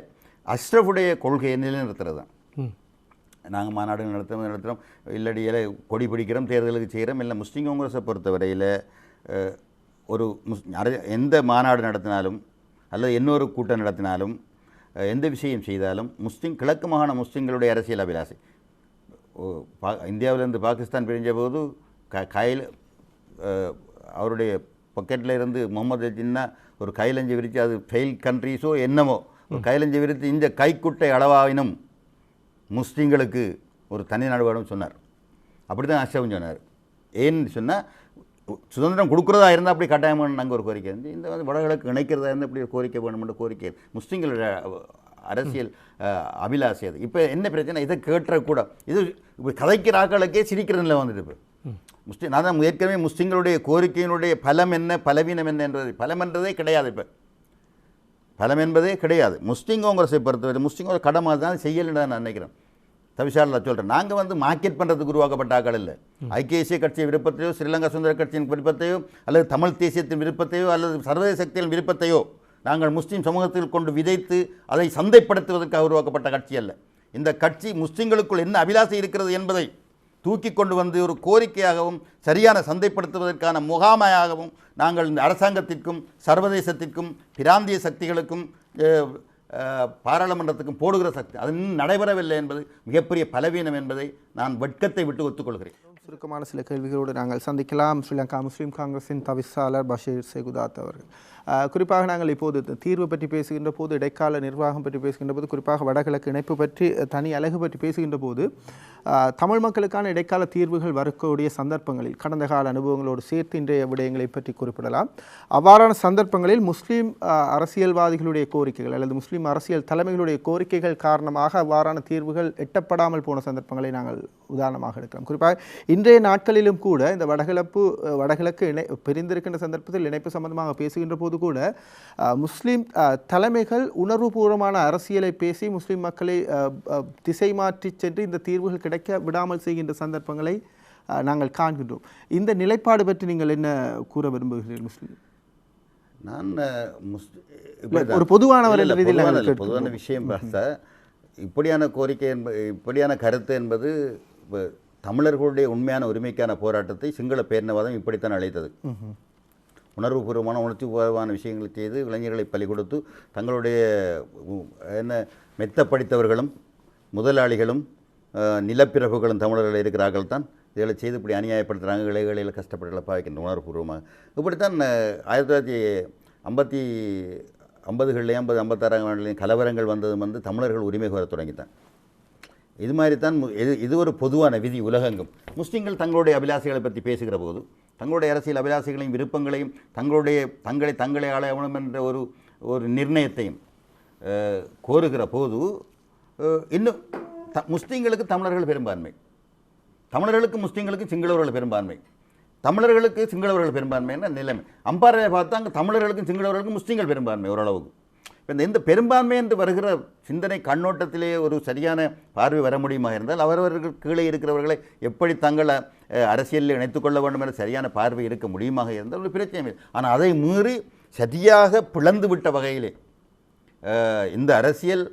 C: அஷ்ரஃபுடைய கொள்கையை நிலைநிறுத்துறது தான். நாங்கள் மாநாடு நடத்துகிறோம், இல்லடி கொடி பிடிக்கிறோம், தேர்தலுக்கு செய்கிறோம். இல்லை, முஸ்லீம் காங்கிரஸை பொறுத்தவரையில் எந்த மாநாடு நடத்தினாலும் அல்லது இன்னொரு கூட்டம் நடத்தினாலும் எந்த விஷயம் செய்தாலும் கிழக்கு மாகாண முஸ்லீம்களுடைய அரசியல் அபிலாஷை. இந்தியாவிலேருந்து பாகிஸ்தான் பிரிஞ்ச போது கையில் அவருடைய பாக்கெட்டில் இருந்து முகமது ஜின்னா ஒரு கைலஞ்சு விரித்து, அது ஃபெயில் கண்ட்ரீஸோ என்னமோ ஒரு கைலஞ்சு விரித்து இந்த கைக்குட்டை அளவாயினும் முஸ்லீம்களுக்கு ஒரு தனி நாடு வேணும்னு சொன்னார். அப்படி தான் அஷ்ரஃப் சொன்னார். ஏன்னு சொன்னால், சுதந்திரம் கொடுக்குறதா இருந்தால் அப்படி கட்டாயமான நாங்கள் ஒரு கோரிக்கை இருந்து, இந்த வடகிழக்கு இணைக்கிறதா இருந்தால் இப்படி ஒரு கோரிக்கை வேணுமென்ற கோரிக்கை முஸ்லீம்களோட அரசியல் அபிலாஷை. அது இப்போ என்ன பிரச்சனை, இதை கேட்டக்கூட இது இப்படி கதைக்கிற ஆக்களுக்கே சிரிக்கிறதுல வந்துட்டு இப்போ முஸ்லீம். நான் தான் ஏற்கனவே முஸ்லீம்களுடைய கோரிக்கையினுடைய பலம் என்ன பலவீனம் என்ன என்பது பலம் என்றதே கிடையாது. இப்போ பலம் என்பதே கிடையாது. முஸ்லீம் காங்கிரஸை பொறுத்தவரை முஸ்லீம் காங்கிரஸ் கடமை தான் செய்யலைன்னு தான் நான் நினைக்கிறேன். தவிசாரில் சொல்கிறேன், நாங்கள் மார்க்கெட் பண்ணுறதுக்கு உருவாக்கப்பட்ட ஆக்கள் இல்லை. ஐக்கிய தேசிய கட்சியின் விருப்பத்தையோ, ஸ்ரீலங்கா சுதந்திர கட்சியின் விருப்பத்தையோ, அல்லது தமிழ் தேசியத்தின் விருப்பத்தையோ, அல்லது சர்வதேச சக்தியின் விருப்பத்தையோ நாங்கள் முஸ்லீம் சமூகத்தில் கொண்டு விதைத்து அதை சந்தைப்படுத்துவதற்காக உருவாக்கப்பட்ட கட்சி அல்ல. இந்த கட்சி முஸ்லீம்களுக்குள் என்ன அபிலாஷை இருக்கிறது என்பதை தூக்கி கொண்டு வந்து ஒரு கோரிக்கையாகவும் சரியான சந்தைப்படுத்துவதற்கான முகாமையாகவும் நாங்கள் இந்த அரசாங்கத்திற்கும் சர்வதேசத்திற்கும் பிராந்திய சக்திகளுக்கும் பாராளுமன்றத்துக்கும் போடுகிற சக்தி அது இன்னும் நடைபெறவில்லை என்பது மிகப்பெரிய பலவீனம் என்பதை நான் வெட்கத்தை விட்டு ஒத்துக்கொள்கிறேன்.
A: சுருக்கமான சில கேள்விகளோடு நாங்கள் சந்திக்கலாம். ஸ்ரீலங்கா முஸ்லீம் காங்கிரஸின் தவிசாளர் பஷீர் செகுதாத் அவர்கள், குறிப்பாக நாங்கள் இப்போது தீர்வு பற்றி பேசுகின்ற போது, இடைக்கால நிர்வாகம் பற்றி பேசுகின்ற போது, குறிப்பாக வடகிழக்கு இணைப்பு பற்றி தனி அழகு பற்றி பேசுகின்ற போது, தமிழ் மக்களுக்கான இடைக்கால தீர்வுகள் வரக்கூடிய சந்தர்ப்பங்களில் கடந்த கால அனுபவங்களோடு சேர்த்து இன்றைய விடயங்களை பற்றி குறிப்பிடலாம். அவ்வாறான சந்தர்ப்பங்களில் முஸ்லீம் அரசியல்வாதிகளுடைய கோரிக்கைகள் அல்லது முஸ்லீம் அரசியல் தலைமைகளுடைய கோரிக்கைகள் காரணமாக அவ்வாறான தீர்வுகள் எட்டப்படாமல் போன சந்தர்ப்பங்களை நாங்கள் உதாரணமாக எடுக்கலாம். குறிப்பாக இன்றைய நாட்களிலும் கூட இந்த வடகிழக்கு பிரிந்திருக்கின்ற சந்தர்ப்பத்தில் இணைப்பு சம்பந்தமாக பேசுகின்ற போது கூட முஸ்லீம் தலைமைகள் உணர்வுபூர்வமான அரசியலை பேசி முஸ்லீம் மக்களை திசை மாற்றி சென்று இந்த தீர்வுகள் கிடைக்க விடாமல் செய்கின்ற சந்தர்ப்பங்களை நாங்கள் காண்கின்றோம். இந்த நிலைப்பாடு பற்றி நீங்கள் என்ன கூற விரும்புகிறீர்கள்? முஸ்லீம்
C: நான்
A: ஒரு பொதுவானவர் என்ற ரீதியில்
C: பொதுவான விஷயம் பார்த்தா இப்படியான கோரிக்கை இப்படியான கருத்து என்பது தமிழர்களுடைய உண்மையான உரிமைக்கான போராட்டத்தை சிங்கள பேரினவாதம் இப்படித்தான் அழைத்தது. உணர்வுபூர்வமான உணர்ச்சிபூர்வமான விஷயங்களை செய்து இளைஞர்களை பலி கொடுத்து தங்களுடைய மெத்த படித்தவர்களும் முதலாளிகளும் நிலப்பிரபுகளும் தமிழர்கள் இருக்கிறார்கள் தான் இதில் செய்து இப்படி அநியாயப்படுத்துகிறாங்க, இளைஞர்களில் கஷ்டப்பட்டு பாய்க்கின்ற உணர்வுபூர்வமாக. இப்படித்தான் 1950களிலேயும் 56ஆம் ஆண்டுலேயும் கலவரங்கள் வந்ததும் தமிழர்கள் உரிமை கோர தொடங்கித்தான். இது மாதிரி தான் இது ஒரு பொதுவான விதி உலகெங்கும். முஸ்லீம்கள் தங்களுடைய அபிலாஷைகளை பற்றி பேசுகிற போது, தங்களுடைய அரசியல் அபிலாஷைகளையும் விருப்பங்களையும் தங்களை ஆளணும் என்ற ஒரு நிர்ணயத்தையும் கோருகிற போது இன்னும் முஸ்லீம்களுக்கு தமிழர்கள் பெரும்பான்மை, தமிழர்களுக்கு முஸ்லீம்களுக்கு சிங்களவர்கள் பெரும்பான்மை, தமிழர்களுக்கு சிங்களவர்கள் பெரும்பான்மையான நிலைமை. அம்பாறையை பார்த்தா அங்கே தமிழர்களுக்கும் சிங்களவர்களுக்கும் முஸ்லீம்கள் பெரும்பான்மை ஓரளவுக்கு. இப்போ இந்த பெரும்பான்மை என்று வருகிற சிந்தனை கண்ணோட்டத்திலே ஒரு சரியான பார்வை வர முடியுமா இருந்தால் அவரவர்கள் கீழே இருக்கிறவர்களை எப்படி தங்களை அரசியலில் இணைத்துக்கொள்ள வேண்டும் என்ற சரியான பார்வை இருக்க முடியுமாக இருந்தால் ஒரு பிரச்சனை இல்லை. ஆனால் அதை மீறி சரியாக பிளந்து விட்ட வகையிலே இந்த அரசியல்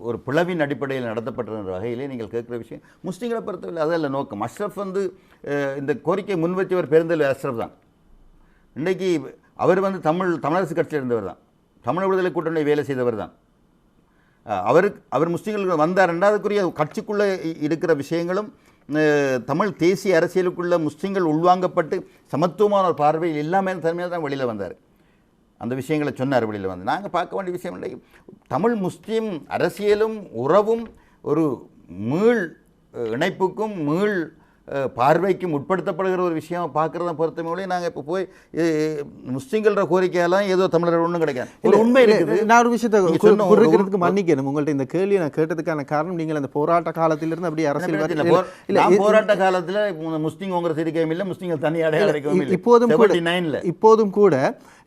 C: ஒரு பிளவின் அடிப்படையில் நடத்தப்பட்ட வகையிலே நீங்கள் கேட்குற விஷயம் முஸ்லீம்களை பொறுத்தவரை அதல்ல நோக்கம். அஷ்ரஃப் இந்த கோரிக்கை முன்வச்சவர் பெருந்தல் அஷ்ரஃப் தான். இன்றைக்கு அவர் தமிழரசு கட்சியில் இருந்தவர் தான், தமிழ் விடுதலை கூட்டணி வேலை செய்தவர் தான். அவர் முஸ்லீம்களுக்கு வந்தார். அதுக்குரிய கட்சிக்குள்ளே இருக்கிற விஷயங்களும் தமிழ் தேசிய அரசியலுக்குள்ள முஸ்லீம்கள் உள்வாங்கப்பட்டு சமத்துவமான ஒரு பார்வையில் எல்லாமே தன்மையாக தான் வெளியில் வந்தார். அந்த விஷயங்களை சொன்னார் வெளியில் வந்து. நாங்கள் பார்க்க வேண்டிய விஷயம் இல்லை, தமிழ் முஸ்லீம் அரசியலும் உறவும் ஒரு மீள் இணைப்புக்கும் மீள் பார்வைக்கும் உட்படுத்தப்படுகிற ஒரு விஷயம் பார்க்குறத பொறுத்தவரையிலே நாங்கள் இப்போ போய் முஸ்லீம்களோட கோரிக்கையெல்லாம் ஏதோ தமிழர் ஒன்றும் கிடைக்காது. ஒரு உண்மை இருக்குது.
A: நான் ஒரு விஷயத்தை குறிக்கிறதுக்கு மன்னிக்கணும். உங்கள்கிட்ட இந்த கேள்வியை நான் கேட்டதுக்கான காரணம் நீங்கள் அந்த போராட்ட காலத்திலிருந்து அப்படியே அரசியல்
C: போராட்ட காலத்தில் முஸ்லீம் காங்கிரஸ் இருக்கையும் இல்லை, முஸ்லீம்கள் தனியாக கிடைக்கவும் இல்லை.
A: இப்போதும் கூட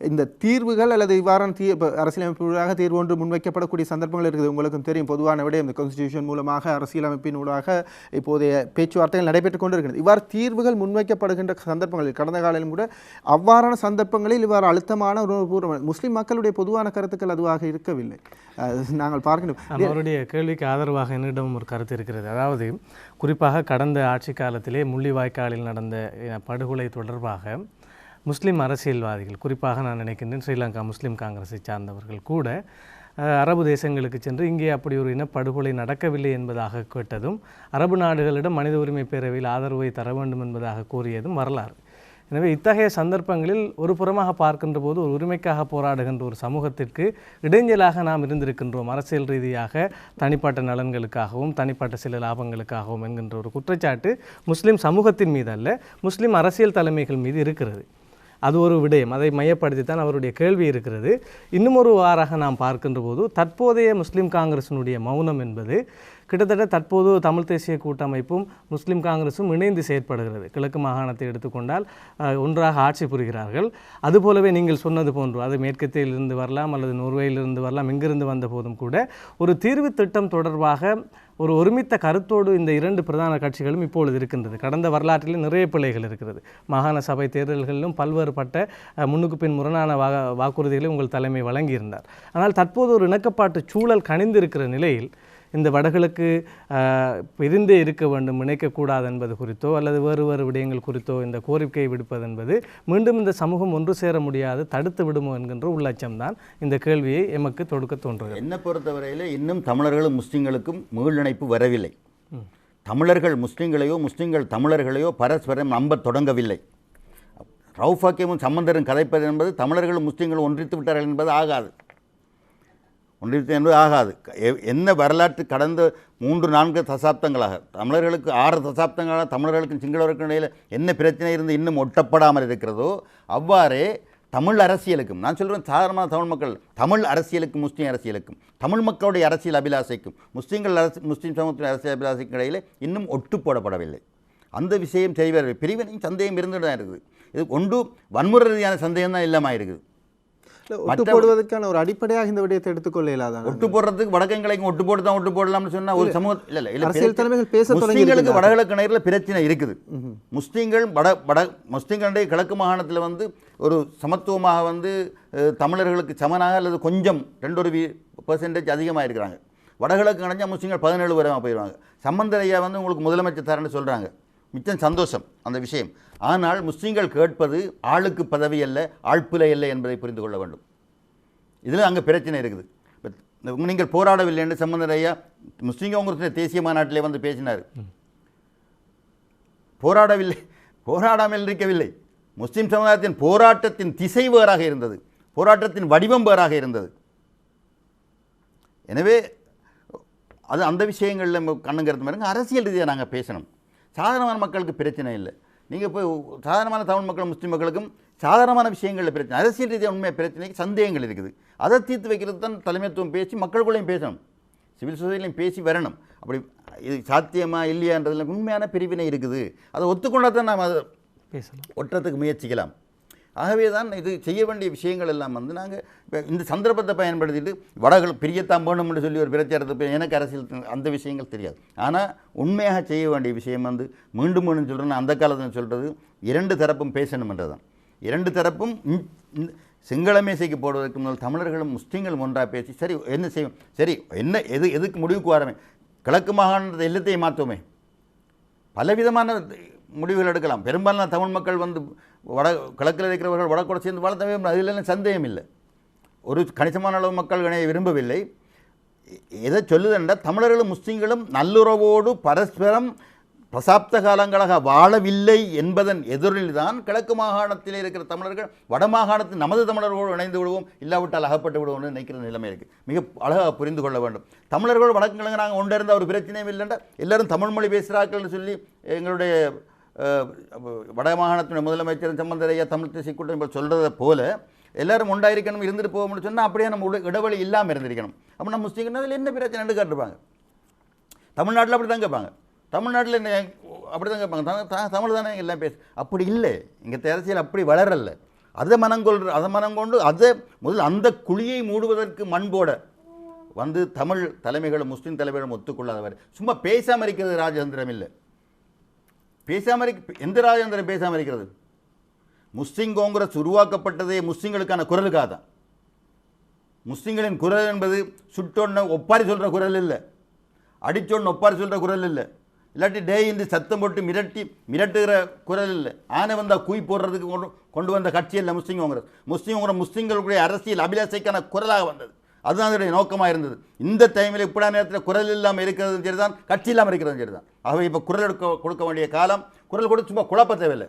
A: இந்த தீர்வுகள் அல்லது இவ்வாறான அரசியலமைப்புகளாக தீர்வு ஒன்று முன்வைக்கப்படக்கூடிய சந்தர்ப்பங்கள் இருக்குது. உங்களுக்கும் தெரியும், பொதுவான விட இந்த கான்ஸ்டிடியூஷன் மூலமாக அரசியலமைப்பின் ஊடாக இப்போதைய பேச்சுவார்த்தைகள் நடைபெற்றுக் கொண்டிருக்கிறது. இவ்வாறு தீர்வுகள் முன்வைக்கப்படுகின்ற சந்தர்ப்பங்களில் கடந்த காலையிலும் கூட அவ்வாறான சந்தர்ப்பங்களில் இவ்வாறு அழுத்தமான ஒரு முஸ்லிம் மக்களுடைய பொதுவான கருத்துக்கள் அதுவாக இருக்கவில்லை. நாங்கள் பார்க்கணும்.
B: அவருடைய கேள்விக்கு ஆதரவாக என்னிடம் ஒரு கருத்து இருக்கிறது. அதாவது குறிப்பாக கடந்த ஆட்சி காலத்திலே முள்ளிவாய்க்காலில் நடந்த படுகொலை தொடர்பாக முஸ்லீம் அரசியல்வாதிகள், குறிப்பாக நான் நினைக்கின்றேன் ஸ்ரீலங்கா முஸ்லீம் காங்கிரஸை சார்ந்தவர்கள் கூட அரபு தேசங்களுக்கு சென்று இங்கே அப்படி ஒரு இனப்படுகொலை நடக்கவில்லை என்பதாக கேட்டதும், அரபு நாடுகளிடம் மனித உரிமை பேரவையில் ஆதரவை தர வேண்டும் என்பதாக கூறியதும் வரலாறு. எனவே இத்தகைய சந்தர்ப்பங்களில் ஒரு புறமாக பார்க்கின்ற போது ஒரு உரிமைக்காக போராடுகின்ற ஒரு சமூகத்திற்கு இடைஞ்சலாக நாம் இருந்திருக்கின்றோம், அரசியல் ரீதியாக தனிப்பட்ட நலன்களுக்காகவும் தனிப்பட்ட சில லாபங்களுக்காகவும் என்கின்ற ஒரு குற்றச்சாட்டு முஸ்லீம் சமூகத்தின் மீது அல்ல, முஸ்லீம் அரசியல் தலைமைகள் மீது இருக்கிறது. அது ஒரு விடயம். அதை மையப்படுத்தித்தான் அவருடைய கேள்வி இருக்கிறது. இன்னும் ஒரு வாராக நாம் பார்க்கின்ற போது தற்போதைய முஸ்லீம் காங்கிரசினுடைய மௌனம் என்பது கிட்டத்தட்ட தற்போது தமிழ் தேசிய கூட்டமைப்பும் முஸ்லீம் காங்கிரஸும் இணைந்து செயற்படுகிறது. கிழக்கு மாகாணத்தை எடுத்துக்கொண்டால் ஒன்றாக ஆட்சி புரிகிறார்கள். அதுபோலவே நீங்கள் சொன்னது போன்று அது மேற்கத்தியிலிருந்து வரலாம் அல்லது நோர்வேயிலிருந்து வரலாம், எங்கிருந்து வந்த போதும் கூட ஒரு தீர்வு திட்டம் தொடர்பாக ஒரு ஒருமித்த கருத்தோடு இந்த இரண்டு பிரதான கட்சிகளும் இப்பொழுது இருக்கின்றது. கடந்த வரலாற்றில் நிறைய பிழைகள் இருக்கிறது. மாகாண சபை தேர்தல்களிலும் பல்வேறுபட்ட முன்னுக்கு பின் முரணான வாக்குறுதிகளை உங்கள் தலைமை வழங்கியிருந்தார். ஆனால் தற்போது ஒரு இணக்கப்பாட்டு சூழல் கணிந்திருக்கிற நிலையில் இந்த வடகிழக்கு பிரிந்தே இருக்க வேண்டும், இணைக்கக்கூடாது என்பது குறித்தோ அல்லது வேறு வேறு விடயங்கள் குறித்தோ இந்த கோரிக்கையை விடுப்பது என்பது மீண்டும் இந்த சமூகம் ஒன்று சேர முடியாது, தடுத்து விடுமோ என்கின்ற உள்ளச்சம்தான் இந்த கேள்வியை எமக்கு தொடுக்க தோன்றுகிறது.
C: என்னை பொறுத்தவரையில் இன்னும் தமிழர்களும் முஸ்லீம்களுக்கும் மீளிணைப்பு வரவில்லை. தமிழர்கள் முஸ்லீம்களையோ முஸ்லீம்கள் தமிழர்களையோ பரஸ்பரம் நம்ப தொடங்கவில்லை. ரவுஃப் ஹக்கீமும் சம்பந்தரும் கதைப்பது என்பது தமிழர்களும் முஸ்லீம்களும் ஒன்றித்து விட்டார்கள் என்பது ஆகாது. ஒன்றித்து என்பது ஆகாது. என்ன வரலாற்று கடந்த 3-4 தசாப்தங்களாக தமிழர்களுக்கு 6 தசாப்தங்களாக தமிழர்களுக்கும் சிங்களவர்களுக்கும் இடையில் என்ன பிரச்சனை இருந்து இன்னும் ஒட்டப்படாமல் இருக்கிறதோ அவ்வாறே தமிழ் அரசியலுக்கும், நான் சொல்கிறேன் சாதாரணமான தமிழ் மக்கள், தமிழ் அரசியலுக்கும் முஸ்லீம் அரசியலுக்கும் தமிழ் மக்களுடைய அரசியல் அபிலாசைக்கும் முஸ்லீம் சமூகத்தின் அரசியல் அபிலாசைக்கும் இடையில் இன்னும் ஒட்டு போடப்படவில்லை. அந்த விஷயம் செய்வார். பிரிவினையும் சந்தேகம் இருந்துட்டு தான் இருக்குது. இது ஒன்று வன்முறை ரீதியான சந்தேகம் தான் இல்லாமல் இருக்குது.
A: ஒட்டு போடுவதற்கான ஒரு அடிப்படையாக இந்த விடயத்தை எடுத்துக்கொள்ள இல்லாத
C: ஒட்டு போடுறதுக்கு வடக்கங்களைக்கும் ஒட்டு போட்டு தான் ஒட்டு போடலாம்னு சொன்னால் ஒரு சமூகம் இல்லை.
A: அரசியல் தலைமைகள் பேச
C: முஸ்லீம்களுக்கு வடகிழக்கு நேரில் பிரச்சனை இருக்குது. முஸ்லீம்கள் முஸ்லீம்களுடைய கிழக்கு மாகாணத்தில் வந்து ஒரு சமத்துவமாக வந்து தமிழர்களுக்கு சமனாக அல்லது கொஞ்சம் 2% அதிகமாக இருக்கிறாங்க. வடகிழக்கு அடைஞ்சால் முஸ்லீம்கள் 17 வரை போயிடுவாங்க. சம்பந்தர் ஐயா வந்து உங்களுக்கு முதலமைச்சர் தரேன்னு சொல்கிறாங்க, மிச்சம் சந்தோஷம் அந்த விஷயம். ஆனால் முஸ்லீம்கள் கேட்பது ஆளுக்கு பதவி அல்ல, ஆழ்ப்புலை அல்ல என்பதை புரிந்து கொள்ள வேண்டும். இதில் அங்கே பிரச்சனை இருக்குது. நீங்கள் போராடவில்லை என்று சம்பந்தர் ஐயா முஸ்லீம் காங்கிரஸ் தேசிய மாநாட்டிலே வந்து பேசினார். போராடாமல் இருக்கவில்லை. முஸ்லீம் சமுதாயத்தின் போராட்டத்தின் திசை வேறாக இருந்தது, போராட்டத்தின் வடிவம் வேறாக இருந்தது. எனவே அது அந்த விஷயங்களில் கண்ணுங்கிறது மாதிரி அரசியல் ரீதியாக நாங்கள் பேசணும். சாதாரணமான மக்களுக்கு பிரச்சனை இல்லை. நீங்கள் போய் சாதாரணமான தமிழ் மக்கள் முஸ்லீம் மக்களுக்கும் சாதாரணமான விஷயங்களில் பிரச்சனை, அரசியல் ரீதியாக உண்மையாக பிரச்சனைக்கு சந்தேகங்கள் இருக்குது. அதை தீர்த்து வைக்கிறது தான் தலைமைத்துவம் பேசி மக்களுக்குள்ளேயும் பேசணும், சிவில் சொசைட்டிலையும் பேசி வரணும். அப்படி இது சாத்தியமா இல்லையான்றதில் உண்மையான பிரிவினை இருக்குது. அதை ஒத்துக்கொண்டா தான் நாம் அதை பேசலாம், ஒட்டுறதுக்கு முயற்சிக்கலாம். ஆகவே தான் இது செய்ய வேண்டிய விஷயங்கள் எல்லாம் வந்து நாங்கள் இப்போ இந்த சந்தர்ப்பத்தை பயன்படுத்திட்டு வடகள் பிரியத்தான் வேணும்னு சொல்லி ஒரு பிரச்சாரத்தை எனக்கு அரசியல் அந்த விஷயங்கள் தெரியாது. ஆனால் உண்மையாக செய்ய வேண்டிய விஷயம் வந்து மீண்டும் சொல்கிறேன், அந்த காலத்தில் சொல்கிறது 2 தரப்பும் பேசணும்ன்றது தான். 2 தரப்பும் சிங்கள மேசைக்கு போடுவதற்கு முதல் தமிழர்களும் முஸ்லீம்களும் ஒன்றாக பேசி சரி என்ன செய்யும், சரி என்ன எதுக்கு முடிவுக்கு வரமே, கிழக்கு மாகாணத்தை எல்லாத்தையும் மாற்றுவோமே, பலவிதமான முடிவுகள் எடுக்கலாம். பெரும்பாலான தமிழ் மக்கள் வந்து கிழக்கில் இருக்கிறவர்கள் வடக்கூட சேர்ந்து வளர்த்தவே அதில் சந்தேகம் இல்லை. ஒரு கணிசமான அளவு மக்கள் விரும்பவில்லை. எதை சொல்லுதென்றால் தமிழர்களும் முஸ்லீம்களும் நல்லுறவோடு பரஸ்பரம் தசாப்த காலங்களாக வாழவில்லை என்பதன் எதிரில் தான் கிழக்கு மாகாணத்தில் இருக்கிற தமிழர்கள் வடமாகாணத்தில் நமது தமிழர்களோடு இணைந்து விடுவோம், இல்லாவிட்டால் அகப்பட்டு விடுவோம்னு நினைக்கிற நிலைமை இருக்குது. மிக அழகாக புரிந்து கொள்ள வேண்டும். தமிழர்கள் வடக்குங்கிழங்கு நாங்கள் ஒன்று இருந்த ஒரு பிரச்சனையும் இல்லைண்டா எல்லாரும் தமிழ் மொழி பேசுகிறார்கள்னு சொல்லி எங்களுடைய வடமாகாணத்தினுடைய முதலமைச்சர் சம்பந்தரையா தமிழ் தேசிய கூட்டம் சொல்கிறத போல எல்லாரும் ஒன்றாயிருக்கணும், இருந்துட்டு போகணும்னு சொன்னால் அப்படியே நம்ம இடைவெளி இல்லாமல் இருந்திருக்கணும். அப்போ நம்ம முஸ்லீம்கள் அதில் என்ன பிரச்சனை காட்டுப்பாங்க. தமிழ்நாட்டில் அப்படி தான் கேட்பாங்க, தமிழ்நாட்டில் என்ன அப்படி தான் கேட்பாங்க, தமிழ் தானே எல்லாம் பேச. அப்படி இல்லை, இங்கே அரசியல் அப்படி வளரல. அதை மனங்கொண்டு அதை முதல் அந்த குழியை மூடுவதற்கு மண் போட வந்து தமிழ் தலைமைகளும் முஸ்லீம் தலைமைகளும் ஒத்துக்கொள்ளாதவர் சும்மா பேசாமல் இருக்கிறது ராஜதந்திரம் இல்லை. பேசாமல் எந்த ராஜதந்திரம் பேசாமல் இருக்கிறது? முஸ்லீம் காங்கிரஸ் உருவாக்கப்பட்டதே முஸ்லீம்களுக்கான குரலுக்காக தான். முஸ்லீம்களின் குரல் என்பது சுட்டொன்ன ஒப்பாரி சொல்கிற குரல் இல்லை, அடிச்சொன்னு ஒப்பாரி சொல்கிற குரல் இல்லை, இல்லாட்டி டே என்று சத்தம் போட்டு மிரட்டுகிற குரல் இல்லை, ஆனை வந்தால் கூய் போடுறதுக்கு கொண்டு வந்த கட்சி இல்லை முஸ்லீம் காங்கிரஸ். முஸ்லீம்களுடைய அரசியல் அபிலாஷைக்கான குரலாக வந்தது. அதுதான் அதனுடைய நோக்கமாக இருந்தது. இந்த டைமில் இப்படியான நேரத்தில் குரல் இல்லாமல் இருக்கிறதும் சரி தான், கட்சி இல்லாமல் இருக்கிறதும் சரி தான். ஆகவே இப்போ குரல் கொடுக்க வேண்டிய காலம். குரல் கொடுத்து சும்மா குழப்ப தேவையில்லை,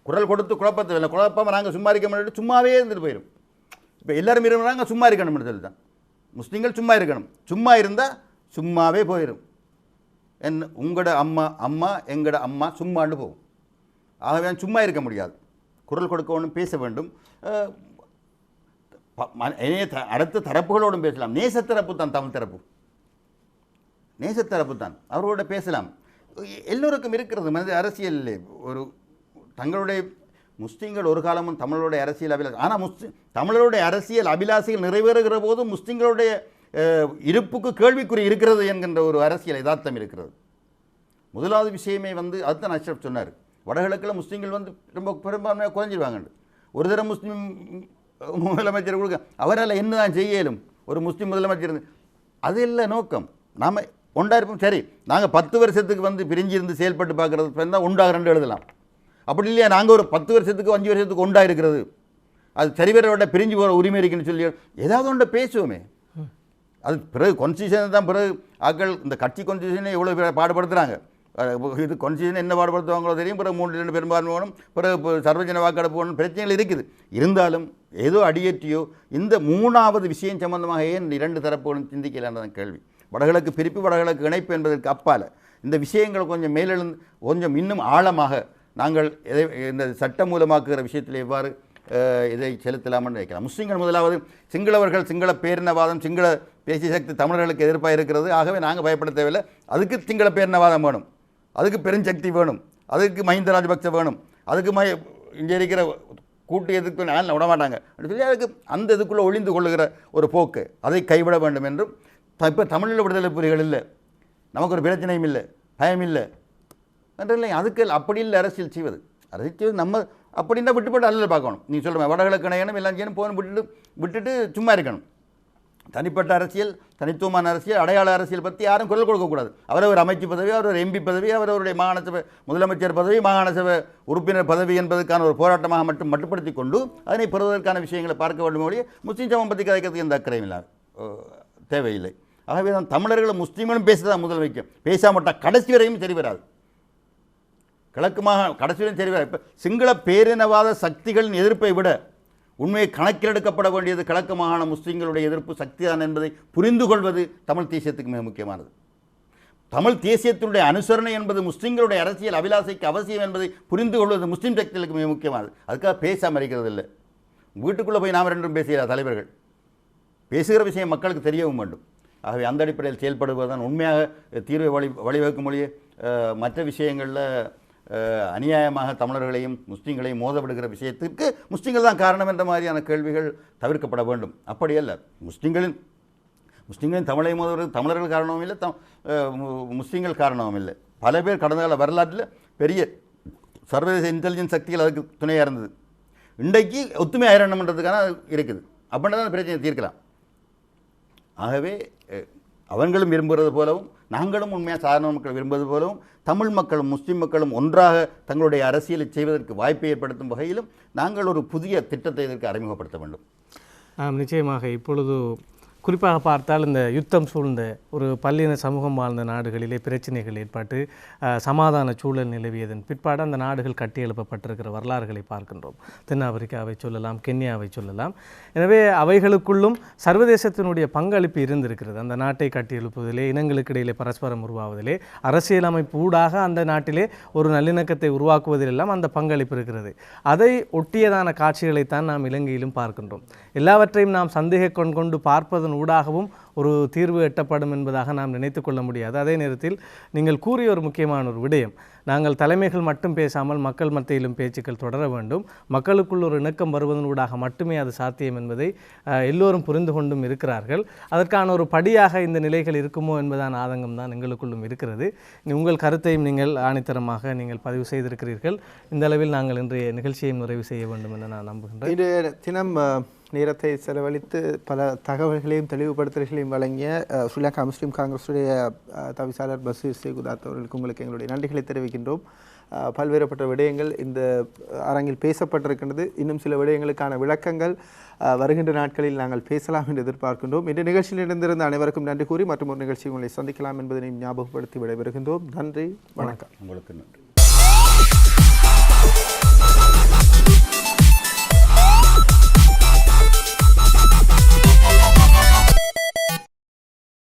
C: குரல் கொடுத்து குழப்ப தேவையில்லை. குழப்பமாக நாங்கள் சும்மா இருக்க முடியாது, சும்மாவே இருந்துட்டு போயிடும். இப்போ எல்லாரும் இருக்கிறாங்க சும்மா இருக்கணும்னு சொல்லி தான். முஸ்லீம்கள் சும்மா இருக்கணும், சும்மா இருந்தால் சும்மாவே போயிடும். என்ன உங்களோட அம்மா எங்களோட அம்மா சும்மாண்டு போகும். ஆகவே சும்மா இருக்க முடியாது, குரல் கொடுக்க ஒன்றும் பேச வேண்டும். அடுத்த தரப்புகளோடும் பேசலாம். நேசத்தரப்பு தான் தமிழ் தரப்பு, நேசத்தரப்பு தான், அவர்களோட பேசலாம். எல்லோருக்கும் இருக்கிறது மனித அரசியலில் ஒரு தங்களுடைய முஸ்லீம்கள் ஒரு காலமும் தமிழருடைய அரசியல் அபிலாஷை. ஆனால் தமிழருடைய அரசியல் அபிலாஷைகள் நிறைவேறுகிற போது முஸ்லீம்களுடைய இருப்புக்கு கேள்விக்குறி இருக்கிறது என்கின்ற ஒரு அரசியல் யதார்த்தம் இருக்கிறது. முதலாவது விஷயமே வந்து அதுதான் அஷ்ரப் சொன்னார், வடகிழக்கில் முஸ்லீம்கள் வந்து ரொம்ப பெரும்பான்மையாக குறைஞ்சிடுவாங்க. ஒரு தரம் முஸ்லீம் முதலமைச்சர் கொடுக்க அவரால் என்ன தான் செய்யலும், ஒரு முஸ்லீம் முதலமைச்சர். அது இல்லை நோக்கம். நாம் ஒன்றாயிருப்போம், சரி நாங்கள் 10 வருஷத்துக்கு வந்து பிரிஞ்சிருந்து செயல்பட்டு பார்க்குறது தான் உண்டாக 2 எழுதலாம். அப்படி இல்லையா நாங்கள் ஒரு 10 வருஷத்துக்கு 5 வருஷத்துக்கு உண்டாக இருக்கிறது, அது சரிவரோட பிரிஞ்சு போகிற உரிமை இருக்குன்னு சொல்லி ஏதாவது ஒன்றை பேசுவோமே. அது பிறகு கான்ஸ்டியூஷன் தான் பிறகு ஆக்கள் இந்த கட்சி கான்ஸ்டியூஷனை எவ்வளோ பாடுபடுத்துகிறாங்க. இது கான்ஸ்டியூஷன் என்ன பாடுபடுத்துவாங்களோ தெரியும். பிறகு 3-2 பெரும்பான்மை வேணும், பிறகு சர்வஜன வாக்கெடுப்பு வேணும், பிரச்சனைகள் இருக்குது. இருந்தாலும் ஏதோ அடியேற்றியோ இந்த 3வது விஷயம் சம்பந்தமாக ஏன் 2 தரப்புகளும் சிந்திக்கலான்னு கேள்வி. வடகிழக்கு பிரிப்பு, வடகிழக்கு இணைப்பு என்பதற்கு அப்பால் இந்த விஷயங்கள் கொஞ்சம் மேலெழுந்து கொஞ்சம் இன்னும் ஆழமாக நாங்கள் இந்த சட்டம் மூலமாக்குகிற விஷயத்தில் எவ்வாறு இதை செலுத்தலாம்னு நினைக்கலாம். முஸ்லீம்கள் முதலாவது சிங்களவர்கள் சிங்கள பேரினவாதம், சிங்கள தேசிய சக்தி தமிழர்களுக்கு எதிர்ப்பாக இருக்கிறது. ஆகவே நாங்கள் பயப்பட தேவையில்லை, அதுக்கு சிங்கள பேரினவாதம் வேணும், அதுக்கு பெருஞ்சக்தி வேணும், அதுக்கு மஹிந்த ராஜபக்ச வேணும், அதுக்கு இங்கே இருக்கிற கூட்டு எதிர்ப்பு நான் விடமாட்டாங்க அப்படின்னு சொல்லி அதுக்கு அந்த இதுக்குள்ளே ஒளிந்து கொள்ளுகிற ஒரு போக்கு, அதை கைவிட வேண்டும் என்றும். இப்போ தமிழில் விடுதலை புலிகள் இல்லை, நமக்கு ஒரு பிரச்சனையும் இல்லை, பயம் இல்லை என்றில்லை. அதுக்கு அப்படி இல்லை அரசியல் செய்வது. அரசியல் செய்வது நம்ம அப்படின்னா விட்டுப்பட்டு அல்ல பார்க்கணும். நீ சொல்லுவேன் வடகிழக்கு இணையணும் எல்லாம் செய்யணும் போகணும், விட்டுட்டு சும்மா இருக்கணும். தனிப்பட்ட அரசியல், தனித்துவமான அரசியல், அடையாள அரசியல் பற்றி யாரும் குரல் கொடுக்கக்கூடாது. அவரவர் அமைச்சு பதவி, அவரவர் எம்பி பதவி, அவரவருடைய மாகாண சபை முதலமைச்சர் பதவி, மாகாண சபை உறுப்பினர் பதவி என்பதற்கான ஒரு போராட்டமாக மட்டுப்படுத்தி கொண்டு அதனை பெறுவதற்கான விஷயங்களை பார்க்க வேண்டும். ஒழிய முஸ்லீம் சமம் பற்றி கதைக்கிறதுக்கு எந்த அக்கறையும் இல்லை, தேவையில்லை. ஆகவே தான் தமிழர்களும் முஸ்லீம்களும் பேசுதான் முதல் வைக்கும். பேசாமட்டால் கடைசி வரையும் சரி வராது. கிழக்கு மாகாணம் கடைசி வரையும் சரி வராது. இப்போ சிங்கள பேரினவாத சக்திகளின் எதிர்ப்பை விட உண்மையை கணக்கிலெடுக்கப்பட வேண்டியது கிழக்கு மாகாண முஸ்லீம்களுடைய எதிர்ப்பு சக்திதான் என்பதை புரிந்து கொள்வது தமிழ் தேசியத்துக்கு மிக முக்கியமானது. தமிழ் தேசியத்தினுடைய அனுசரணை என்பது முஸ்லீம்களுடைய அரசியல் அபிலாசைக்கு அவசியம் என்பதை புரிந்து கொள்வது முஸ்லீம் சக்திகளுக்கு மிக முக்கியமானது. அதுக்காக பேசாமல் இருக்கிறது இல்லை. வீட்டுக்குள்ளே போய் நாம் 2 பேசுகிற தலைவர்கள் பேசுகிற விஷயம் மக்களுக்கு தெரியவும் வேண்டும். ஆகவே அந்த அடிப்படையில் செயல்படுவதுதான் உண்மையாக தீர்வை வழிவகுக்கும் மொழியே. மற்ற விஷயங்களில் அநியாயமாக தமிழர்களையும் முஸ்லீம்களையும் மோதவிடுகிற விஷயத்திற்கு முஸ்லீம்கள் தான் காரணம் என்ற மாதிரியான கேள்விகள் தவிர்க்கப்பட வேண்டும். அப்படியல்ல, முஸ்லீம்களின் தமிழை மோதுவதற்கு தமிழர்கள் காரணமும் இல்லை, முஸ்லீம்கள் காரணமும் இல்லை. பல பேர் கடந்த கால வரலாற்றில் பெரிய சர்வதேச இன்டெலிஜென்ஸ் சக்திகள் அதுக்கு துணையாக இருந்தது. இன்றைக்கு ஒத்துமை ஆயிரணுன்றதுக்கான இருக்குது. அப்படின்னா தான் பிரச்சனையை தீர்க்கலாம். ஆகவே அவர்களும் விரும்புகிறது போலவும் நாங்களும் உண்மையாக சாதாரண மக்கள் விரும்புவது போலவும் தமிழ் மக்களும் முஸ்லீம் மக்களும் ஒன்றாக தங்களுடைய அரசியலை செய்வதற்கு வாய்ப்பை ஏற்படுத்தும் வகையிலும் நாங்கள் ஒரு புதிய திட்டத்தை இதற்கு அறிமுகப்படுத்த வேண்டும்.
B: நிச்சயமாக இப்பொழுது குறிப்பாக பார்த்தால் இந்த யுத்தம் சூழ்ந்த ஒரு பல்லின சமூகம் வாழ்ந்த நாடுகளிலே பிரச்சனைகள் ஏற்பட்டு சமாதான சூழல் நிலவியதன் பிற்பாடு அந்த நாடுகள் கட்டியெழுப்பப்பட்டிருக்கிற வரலாறுகளை பார்க்கின்றோம். தென்னாப்பிரிக்காவை சொல்லலாம், கென்யாவை சொல்லலாம். எனவே அவைகளுக்குள்ளும் சர்வதேசத்தினுடைய பங்களிப்பு இருந்திருக்கிறது. அந்த நாட்டை கட்டியெழுப்புவதிலே, இனங்களுக்கு இடையிலே பரஸ்பரம் உருவாவதிலே, அரசியலமைப்பு ஊடாக அந்த நாட்டிலே ஒரு நல்லிணக்கத்தை உருவாக்குவதிலெல்லாம் அந்த பங்களிப்பு இருக்கிறது. அதை ஒட்டியதான காட்சிகளைத்தான் நாம் இலங்கையிலும் பார்க்கின்றோம். எல்லாவற்றையும் நாம் சந்தேகம் கொண்டு பார்ப்பதன் ஊடாகவும் ஒரு தீர்வு எட்டப்படும் என்பதாக நாம் நினைத்து கொள்ள முடியாது. அதே நேரத்தில் நீங்கள் கூறிய ஒரு முக்கியமான ஒரு விடயம், நாங்கள் தலைமைகள் மட்டும் பேசாமல் மக்கள் மத்தியிலும் பேச்சுக்கள் தொடர வேண்டும், மக்களுக்குள் ஒரு இணக்கம் வருவதன் ஊடாக மட்டுமே அது சாத்தியம் என்பதை எல்லோரும் புரிந்து கொண்டும் இருக்கிறார்கள். அதற்கான ஒரு படியாக இந்த நிலைகள் இருக்குமோ என்பதான ஆதங்கம் தான் எங்களுக்குள்ளும் இருக்கிறது. உங்கள் கருத்தையும் நீங்கள் ஆணித்தரமாக நீங்கள் பதிவு செய்திருக்கிறீர்கள். இந்த அளவில் நாங்கள் இன்றைய நிகழ்ச்சியை நிறைவு செய்ய வேண்டும் என நான் நம்புகின்றேன்.
A: இன்றைய தினம் நேரத்தை செலவழித்து பல தகவல்களையும் தெளிவுபடுத்தல்களையும் வழங்கிய ஸ்ரீலங்கா முஸ்லீம் காங்கிரஸுடைய தவிசாளர் பஷீர் சேகுதாத் அவர்களுக்கு உங்களுக்கு எங்களுடைய நன்றிகளை தெரிவிக்கின்றோம். பல்வேறுபட்ட விடயங்கள் இந்த அரங்கில் பேசப்பட்டிருக்கின்றது. இன்னும் சில விடயங்களுக்கான விளக்கங்கள் வருகின்ற நாட்களில் நாங்கள் பேசலாம் என்று எதிர்பார்க்கின்றோம். இந்த நிகழ்ச்சியில் இணைந்திருந்த அனைவருக்கும் நன்றி கூறி மற்றும் ஒரு நிகழ்ச்சி உங்களை சந்திக்கலாம் என்பதை ஞாபகப்படுத்தி விடைபெறுகின்றோம். நன்றி, வணக்கம்.
C: உங்களுக்கு நன்றி.